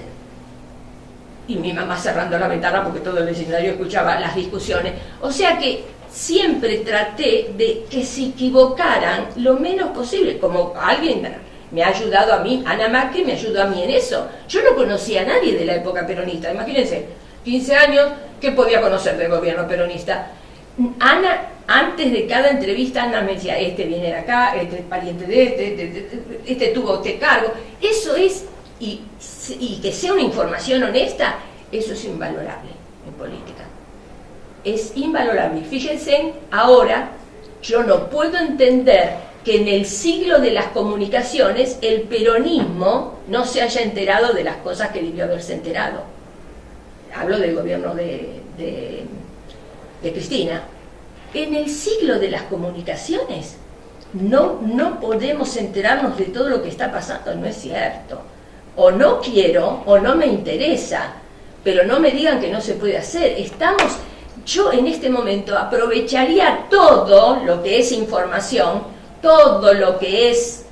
y mi mamá cerrando la ventana porque todo el vecindario escuchaba las discusiones. O sea que siempre traté de que se equivocaran lo menos posible, como alguien me ha ayudado a mí, Ana Macri me ayudó a mí en eso. Yo no conocía a nadie de la época peronista, imagínense, 15 años, ¿qué podía conocer del gobierno peronista? Ana, antes de cada entrevista, Ana me decía, este viene de acá, este es pariente de este tuvo este cargo. Eso es, y que sea una información honesta, eso es invalorable en política. Es invalorable. Fíjense, ahora yo no puedo entender que en el siglo de las comunicaciones el peronismo no se haya enterado de las cosas que debió haberse enterado. Hablo del gobierno de Cristina. En el siglo de las comunicaciones no podemos enterarnos de todo lo que está pasando, no es cierto. O no quiero, o no me interesa, pero no me digan que no se puede hacer. Yo en este momento aprovecharía todo lo que es información, todo lo que es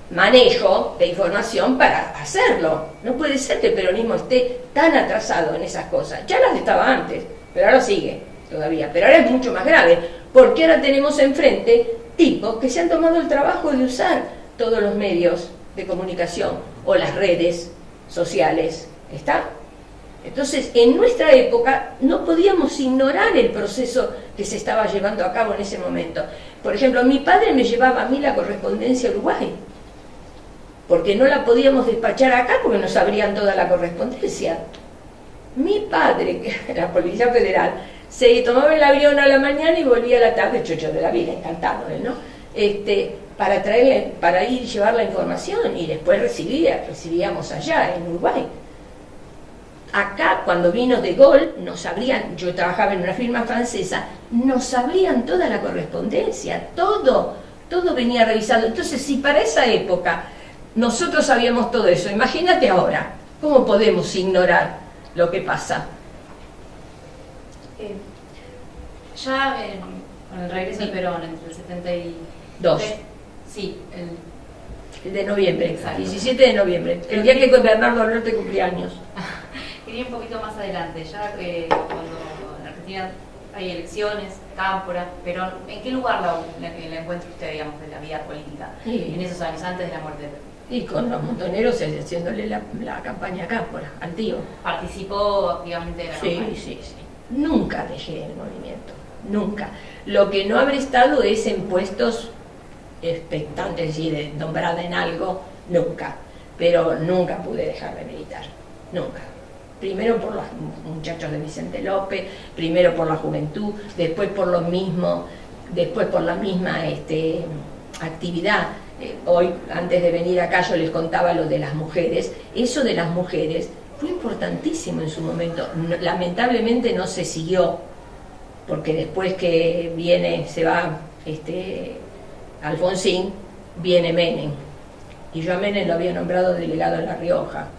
manejo de información para hacerlo. No puede ser que el peronismo esté tan atrasado en esas cosas. Ya las estaba antes, pero ahora sigue todavía. Pero ahora es mucho más grave, porque ahora tenemos enfrente tipos que se han tomado el trabajo de usar todos los medios de comunicación o las redes sociales. ¿Está? Entonces, en nuestra época no podíamos ignorar el proceso que se estaba llevando a cabo en ese momento. Por ejemplo, mi padre me llevaba a mí la correspondencia a Uruguay, porque no la podíamos despachar acá porque nos abrían toda la correspondencia. Mi padre, que era la Policía Federal, se tomaba el avión a la mañana y volvía a la tarde, chocho de la vida, encantado él, ¿no? Para ir y llevar la información, y después recibíamos allá en Uruguay. Acá, cuando vino De Gaulle, nos abrían, yo trabajaba en una firma francesa, nos abrían toda la correspondencia, todo venía revisado. Entonces, si para esa época nosotros sabíamos todo eso, imagínate ahora, ¿cómo podemos ignorar lo que pasa? Ya con el regreso de Perón, entre el 72. Sí, el de noviembre, exacto. 17 de noviembre, el día que Bernardo Alberti cumplía años. Quería un poquito más adelante, ya que cuando en Argentina hay elecciones, cámpora, pero ¿en qué lugar la encuentra usted, digamos, de la vida política Sí. en esos años antes de la muerte? Y con los montoneros haciéndole la campaña cámpora al tío. ¿Participó activamente de la Sí, campaña? sí, sí. Nunca dejé el movimiento, nunca. Lo que no habré estado es en puestos expectantes, es decir, de nombrada en algo, nunca. Pero nunca pude dejar de militar, nunca. Primero por los muchachos de Vicente López, primero por la juventud, después por lo mismo, después por la misma actividad. Hoy, antes de venir acá, yo les contaba lo de las mujeres. Eso de las mujeres fue importantísimo en su momento. Lamentablemente no se siguió, porque después que viene, se va Alfonsín, viene Menem. Y yo a Menem lo había nombrado delegado en La Rioja.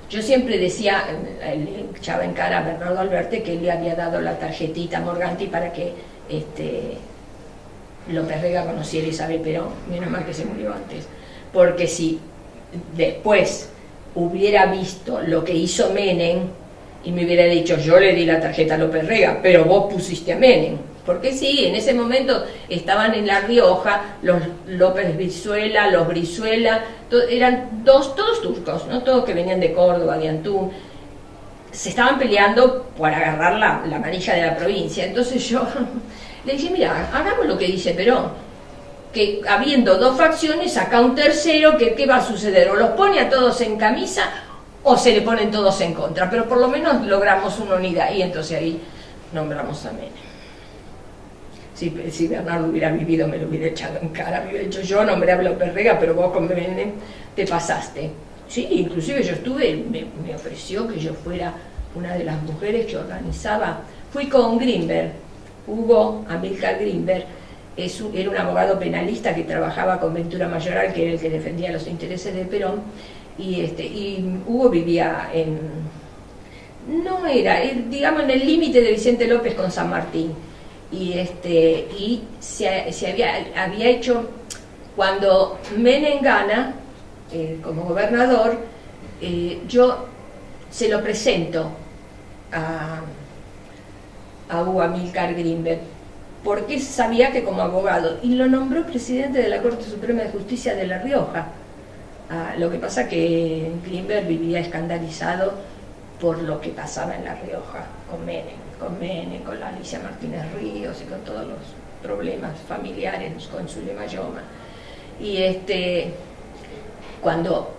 Yo siempre decía, le echaba en cara a Bernardo Alberti que él le había dado la tarjetita a Morganti para que López Rega conociera a Isabel Perón, menos mal que se murió antes, porque si después hubiera visto lo que hizo Menem y me hubiera dicho, yo le di la tarjeta a López Rega, pero vos pusiste a Menem, porque sí, en ese momento estaban en La Rioja los López Brizuela, los Brizuela, eran todos turcos, ¿no? Todos que venían de Córdoba, de Antún, se estaban peleando por agarrar la manilla de la provincia. Entonces yo le dije, mira, hagamos lo que dice Perón, que habiendo dos facciones, saca un tercero, que ¿qué va a suceder? O los pone a todos en camisa o se le ponen todos en contra, pero por lo menos logramos una unidad. Y entonces ahí nombramos a Menem. Si Bernardo hubiera vivido, me lo hubiera echado en cara, me hubiera dicho, yo nombré a López Rega, pero vos con Menem te pasaste. Sí, inclusive yo me ofreció que yo fuera una de las mujeres que organizaba. Fui con Grinberg, Hugo Amílcar Grinberg, era un abogado penalista que trabajaba con Ventura Mayoral, que era el que defendía los intereses de Perón, y Hugo vivía digamos, en el límite de Vicente López con San Martín. Y se había hecho, cuando Menem gana como gobernador, yo se lo presento a Hugo Amílcar Grinberg, porque sabía que como abogado, y lo nombró presidente de la Corte Suprema de Justicia de La Rioja. Lo que pasa que Grinberg vivía escandalizado por lo que pasaba en La Rioja con Menem, con la Alicia Martínez Ríos y con todos los problemas familiares con Zulema Yoma. Y cuando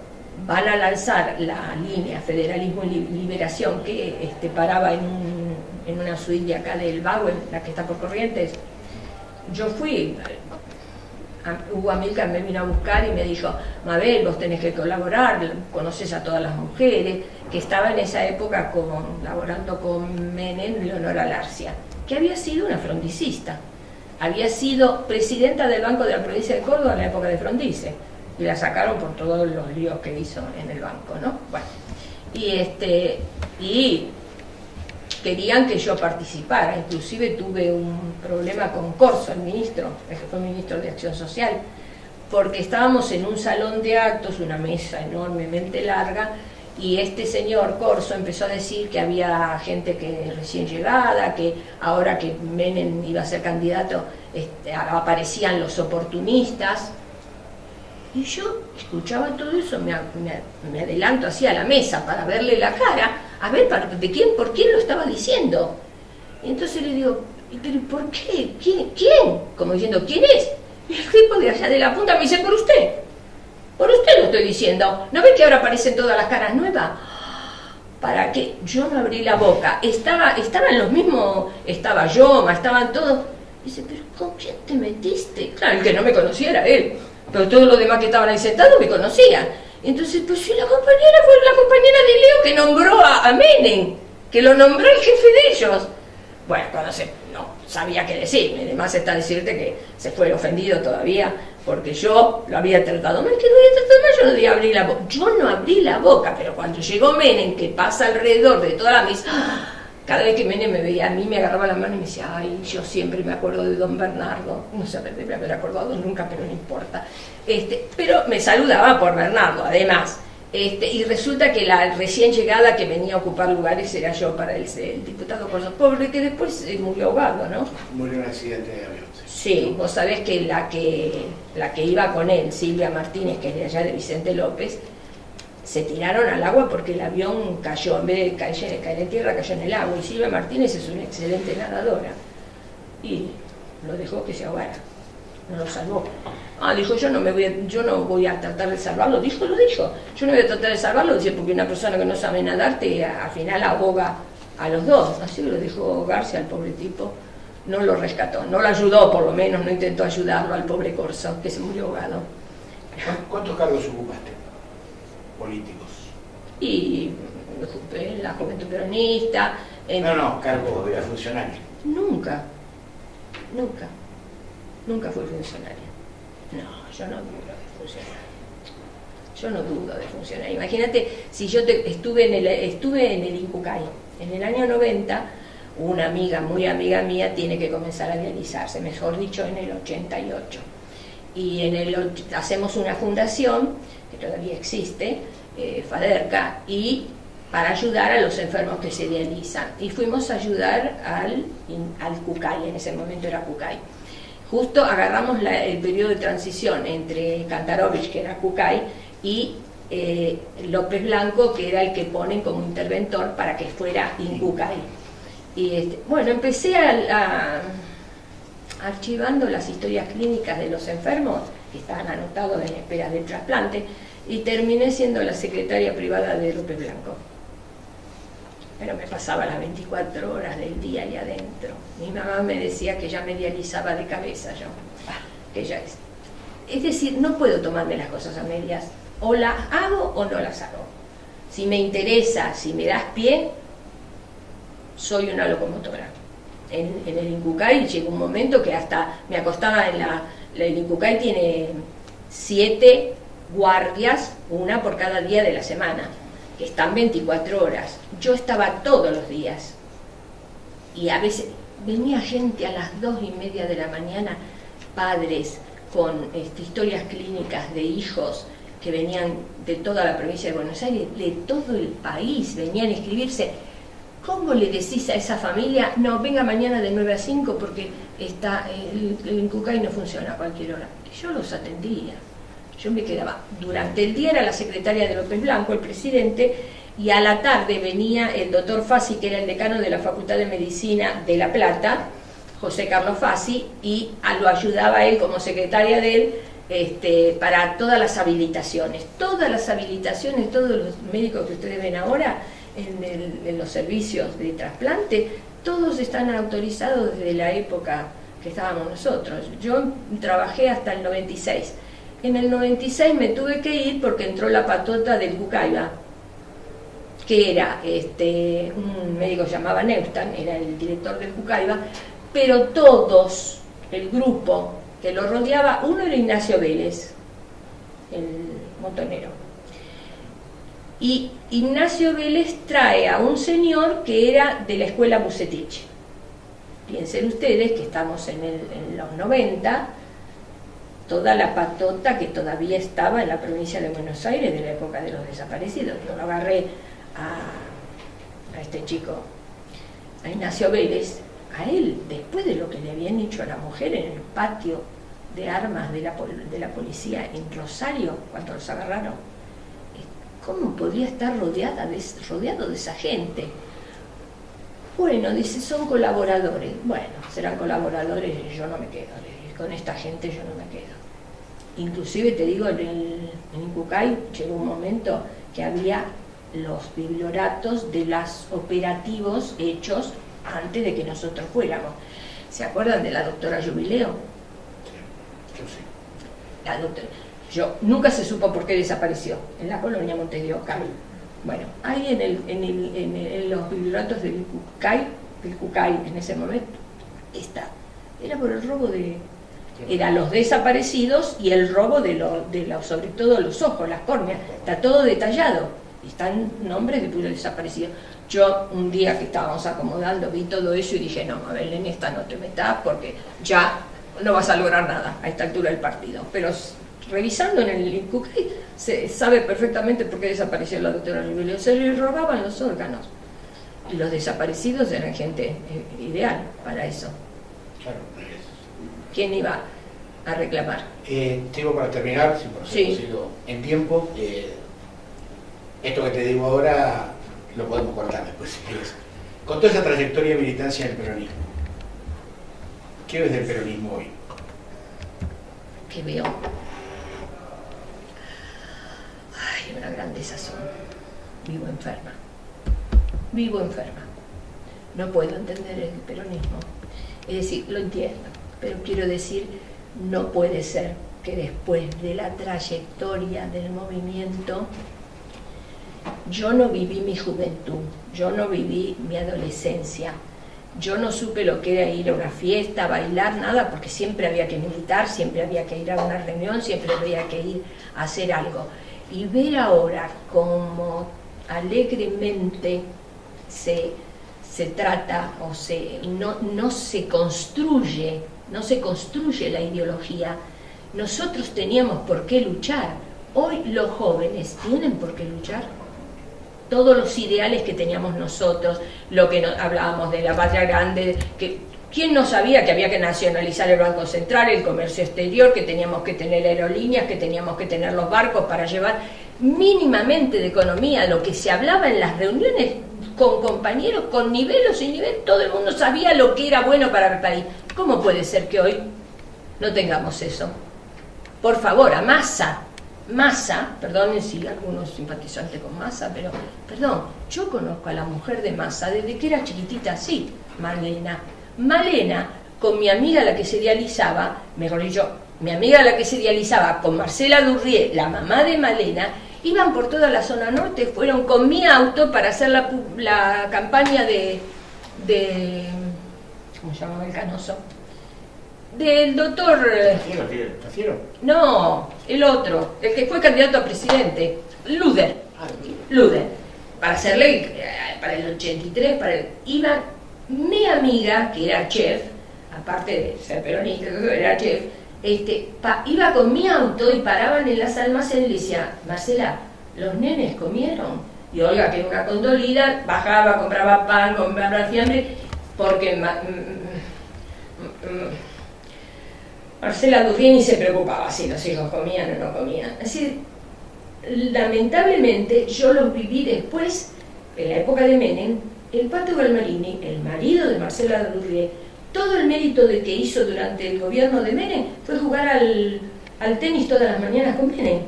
van a lanzar la línea Federalismo y Liberación, que paraba en una suite de acá del Bago, la que está por Corrientes, yo fui, Hugo Amílcar me vino a buscar y me dijo, Mabel, vos tenés que colaborar, conoces a todas las mujeres, que estaba en esa época laborando con Menem, Leonora Larcia, que había sido una frondicista, había sido presidenta del Banco de la Provincia de Córdoba en la época de Frondice, y la sacaron por todos los líos que hizo en el banco, ¿no? Bueno, y querían que yo participara, inclusive tuve un problema con Corso, el ministro, el que fue ministro de Acción Social, porque estábamos en un salón de actos, una mesa enormemente larga, y este señor Corso empezó a decir que había gente que recién llegada, que ahora que Menem iba a ser candidato, aparecían los oportunistas. Y yo escuchaba todo eso, me adelanto hacia la mesa para verle la cara, a ver por quién lo estaba diciendo. Y entonces le digo, ¿pero por qué? ¿Quién? Como diciendo, ¿quién es? Y el tipo de allá de la punta me dice, por usted lo estoy diciendo. ¿No ve que ahora aparecen todas las caras nuevas? ¿Para qué? Yo no abrí la boca. Estaban los mismos, estaba Yoma, estaban todos. Dice, ¿pero con quién te metiste? Claro, el que no me conocía era él. Pero todos los demás que estaban ahí sentados me conocían. Entonces, pues si la compañera fue la compañera de Leo que nombró a Menem, que lo nombró el jefe de ellos. Bueno, no sabía qué decirme. Además está decirte que se fue ofendido todavía porque yo lo había tratado mal. ¿Qué lo había tratado mal? Yo no debía abrir la boca. Yo no abrí la boca, pero cuando llegó Menem, que pasa alrededor de toda la mesa, cada vez que Menem me veía a mí, me agarraba la mano y me decía, ay, yo siempre me acuerdo de don Bernardo. No se debe haber acordado nunca, pero no importa. Pero me saludaba por Bernardo. Además, Y resulta que la recién llegada que venía a ocupar lugares era yo para el diputado Corso, pobre que después murió ahogado, ¿no? Murió en un accidente de avión. Sí, vos sabés que la que iba con él, Silvia Martínez, que es de allá de Vicente López, se tiraron al agua porque el avión cayó, en vez de caer en tierra, cayó en el agua. Y Silvia Martínez es una excelente nadadora. Y lo dejó que se ahogara, no lo salvó. Dijo, yo no voy a tratar de salvarlo. Lo dijo. Yo no voy a tratar de salvarlo, dice, porque una persona que no sabe nadar al final ahoga a los dos. Así que lo dejó ahogarse al pobre tipo. No lo rescató, no lo ayudó por lo menos, no intentó ayudarlo al pobre Corso, que se murió ahogado. ¿Cuántos cargos ocupaste políticos? Y me ocupé en la Juventud Peronista. No, cargo de funcionario. Nunca fui funcionaria. No, yo no dudo de funcionario. Yo no dudo de funcionario. Imagínate, si yo estuve en el Incucay en el año 90. Una amiga, muy amiga mía, tiene que comenzar a dializarse, mejor dicho, en el 88. Y hacemos una fundación, que todavía existe, FADERCA, y para ayudar a los enfermos que se dializan. Y fuimos a ayudar al Cucay, en ese momento era Cucay. Justo agarramos el periodo de transición entre Kantarovich, que era Cucay, y López Blanco, que era el que ponen como interventor para que fuera Incucay. Y bueno, empecé archivando las historias clínicas de los enfermos que estaban anotados en espera del trasplante y terminé siendo la secretaria privada de López Blanco. Pero me pasaba las 24 horas del día ahí adentro. Mi mamá me decía que ya me dializaba de cabeza yo. Es decir, no puedo tomarme las cosas a medias. O las hago o no las hago. Si me interesa, si me das pie, soy una locomotora. En el Incucay llegó un momento que hasta me acostaba el Incucay tiene 7 guardias, una por cada día de la semana, que están 24 horas. Yo estaba todos los días. Y a veces venía gente a las 2:30 de la mañana, padres con historias clínicas de hijos que venían de toda la provincia de Buenos Aires, de todo el país, venían a inscribirse. ¿Cómo le decís a esa familia, no, venga mañana de 9 a 5 porque el Incucay no funciona a cualquier hora? Yo los atendía. Yo me quedaba. Durante el día era la secretaria de López Blanco, el presidente, y a la tarde venía el doctor Fassi, que era el decano de la Facultad de Medicina de La Plata, José Carlos Fassi, y lo ayudaba él como secretaria de él para todas las habilitaciones. Todos los médicos que ustedes ven ahora en los servicios de trasplante, todos están autorizados desde la época que estábamos nosotros. Yo trabajé hasta el 96. En el 96 me tuve que ir porque entró la patota del Cucaiba, que era un médico llamado Neustan, era el director del Cucaiba, pero todos, el grupo que lo rodeaba, uno era Ignacio Vélez, el montonero. Y Ignacio Vélez trae a un señor que era de la escuela Bucetich. Piensen ustedes que estamos en los 90, toda la patota que todavía estaba en la provincia de Buenos Aires de la época de los desaparecidos. Yo lo agarré a este chico, a Ignacio Vélez, a él, después de lo que le habían hecho a la mujer en el patio de armas de la policía en Rosario, cuando los agarraron. ¿Cómo podría estar rodeado de esa gente? Bueno, dice, son colaboradores. Bueno, serán colaboradores, yo no me quedo. Con esta gente yo no me quedo. Inclusive te digo, en Incucay llegó un momento que había los biblioratos de los operativos hechos antes de que nosotros fuéramos. ¿Se acuerdan de la doctora Jubileo? Yo sí. La doctora... nunca se supo por qué desapareció en la colonia Montes de Oca. Bueno, ahí en los biblioratos del Cucay en ese momento está. Era por el robo eran los desaparecidos y el robo sobre todo los ojos, las córneas. Está todo detallado. Están nombres de puros desaparecidos. Yo un día que estábamos acomodando vi todo eso y dije, no, Mabel, en esta no te metas porque ya no vas a lograr nada a esta altura del partido. Pero revisando en el INCUCAI, se sabe perfectamente por qué desapareció la doctora Rivelio. Se le robaban los órganos. Y los desaparecidos eran gente ideal para eso. Claro. ¿Quién iba a reclamar? Tengo para terminar, si por Sí. sigo en tiempo. Esto que te digo ahora lo podemos cortar después si quieres. Con toda esa trayectoria de militancia del peronismo, ¿qué ves del peronismo hoy? Que veo. Ay, una gran desazón. Vivo enferma. Vivo enferma. No puedo entender el peronismo. Es decir, lo entiendo, pero quiero decir, no puede ser que después de la trayectoria del movimiento, yo no viví mi juventud, yo no viví mi adolescencia, yo no supe lo que era ir a una fiesta, bailar, nada, porque siempre había que militar, siempre había que ir a una reunión, siempre había que ir a hacer algo. Y ver ahora cómo alegremente se trata o no se construye la ideología. Nosotros teníamos por qué luchar. Hoy los jóvenes tienen por qué luchar. Todos los ideales que teníamos nosotros, lo que hablábamos de la patria grande, que ¿quién no sabía que había que nacionalizar el Banco Central, el comercio exterior, que teníamos que tener aerolíneas, que teníamos que tener los barcos para llevar mínimamente de economía? Lo que se hablaba en las reuniones con compañeros, con nivel o sin nivel, todo el mundo sabía lo que era bueno para el país. ¿Cómo puede ser que hoy no tengamos eso? Por favor, a Massa, perdonen si algunos simpatizantes con Massa, pero, perdón, yo conozco a la mujer de Massa desde que era chiquitita, sí, Malena, con mi amiga la que se dializaba, mejor dicho, mi amiga la que se dializaba con Marcela Durrié, la mamá de Malena, iban por toda la zona norte, fueron con mi auto para hacer la campaña de ¿cómo se llamaba el canoso? Del doctor... ¿Tafiero? No, el otro, el que fue candidato a presidente, Luder, para hacerle, para el 83, iba mi amiga, que era chef, aparte de ser peronista, era chef, iba con mi auto y paraban en las almacenes y le decía, Marcela, los nenes comieron. Y Olga, que era una condolida, bajaba, compraba pan, compraba fiambre, porque Marcela Durrié ni se preocupaba si los hijos comían o no comían. Así, lamentablemente, yo los viví después, en la época de Menem. El Pato Galmarini, el marido de Marcela Durrié, todo el mérito de que hizo durante el gobierno de Menem fue jugar al tenis todas las mañanas con Menem.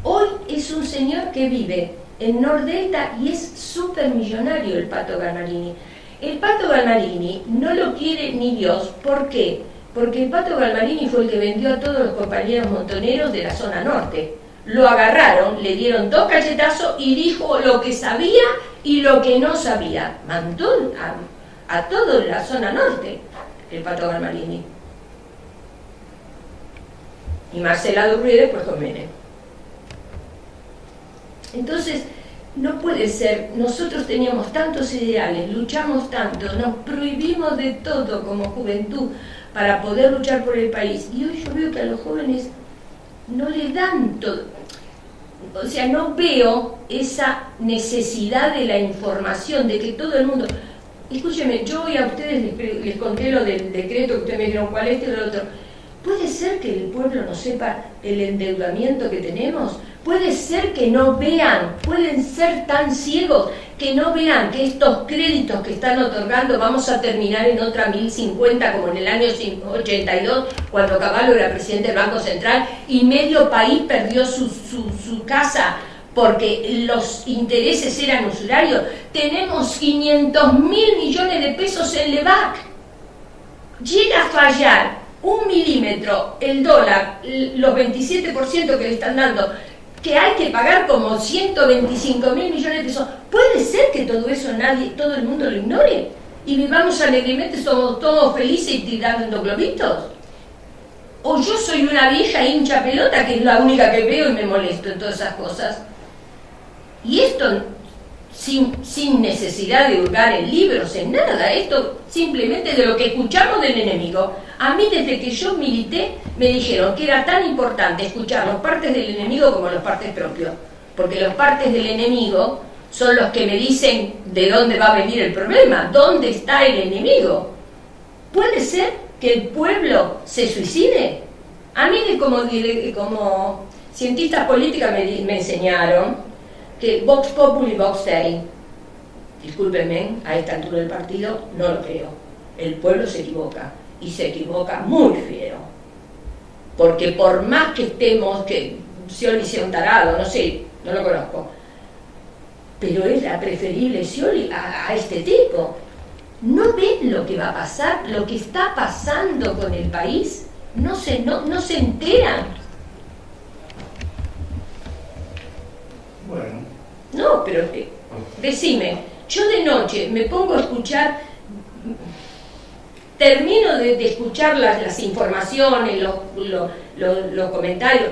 Hoy es un señor que vive en Nordelta y es súper millonario el Pato Galmarini. El Pato Galmarini no lo quiere ni Dios. ¿Por qué? Porque el Pato Galmarini fue el que vendió a todos los compañeros montoneros de la zona norte. Lo agarraron, le dieron 2 cachetazos y dijo lo que sabía y lo que no sabía. Mandó a toda la zona norte el Pato Galmarini. Y Marcela Durrié después con Menem. Entonces, no puede ser, nosotros teníamos tantos ideales, luchamos tanto, nos prohibimos de todo como juventud para poder luchar por el país. Y hoy yo veo que a los jóvenes no le dan todo. O sea, no veo esa necesidad de la información, de que todo el mundo... Escúcheme, yo hoy a ustedes les conté lo del decreto que ustedes me dijeron cuál es y el otro. ¿Puede ser que el pueblo no sepa el endeudamiento que tenemos? ¿Puede ser que no vean, pueden ser tan ciegos que no vean que estos créditos que están otorgando vamos a terminar en otra 1050 como en el año 82 cuando Cavallo era presidente del Banco Central y medio país perdió su casa porque los intereses eran usurarios? Tenemos 500.000 millones de pesos en LEVAC. Llega a fallar 1 milímetro el dólar, los 27% que le están dando, que hay que pagar como 125.000 millones de pesos. ¿Puede ser que todo eso todo el mundo lo ignore? Y vivamos alegremente, somos todos felices y tirando globitos. O yo soy una vieja hincha pelota que es la única que veo y me molesto en todas esas cosas. Y esto sin necesidad de hurgar en libros, en nada. Esto simplemente de lo que escuchamos del enemigo. A mí desde que yo milité me dijeron que era tan importante escuchar los partes del enemigo como los partes propios, porque los partes del enemigo son los que me dicen de dónde va a venir el problema, dónde está el enemigo. ¿Puede ser que el pueblo se suicide? A mí como cientistas políticas me enseñaron que Vox Populi Vox Dei. Discúlpenme, a esta altura del partido no lo creo. El pueblo se equivoca, y se equivoca muy feo. Porque por más que estemos, que Scioli sea un tarado, no sé, no lo conozco, pero era preferible Scioli a este tipo. ¿No ven lo que va a pasar? Lo que está pasando con el país. No se enteran. Bueno. No, pero decime, yo de noche me pongo a escuchar, termino de escuchar las informaciones, los comentarios.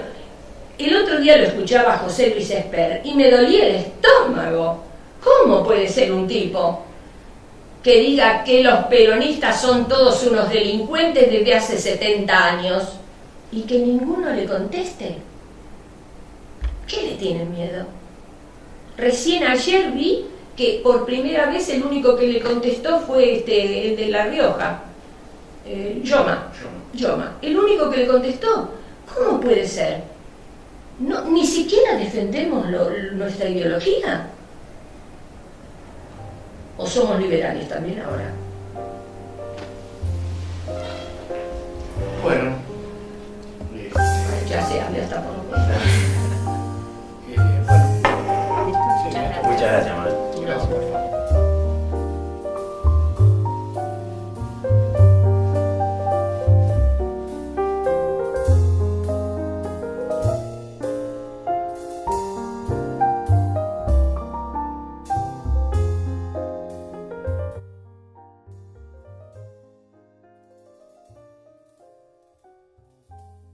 El otro día lo escuchaba a José Luis Esper y me dolía el estómago. ¿Cómo puede ser un tipo que diga que los peronistas son todos unos delincuentes desde hace 70 años y que ninguno le conteste? ¿Qué le tienen miedo? Recién ayer vi que por primera vez el único que le contestó fue el de La Rioja, Yoma. El único que le contestó. ¿Cómo puede ser? No, ni siquiera defendemos nuestra ideología. ¿O somos liberales también ahora? Bueno. Ya se habla hasta por lo menos. Bueno. Muchas gracias,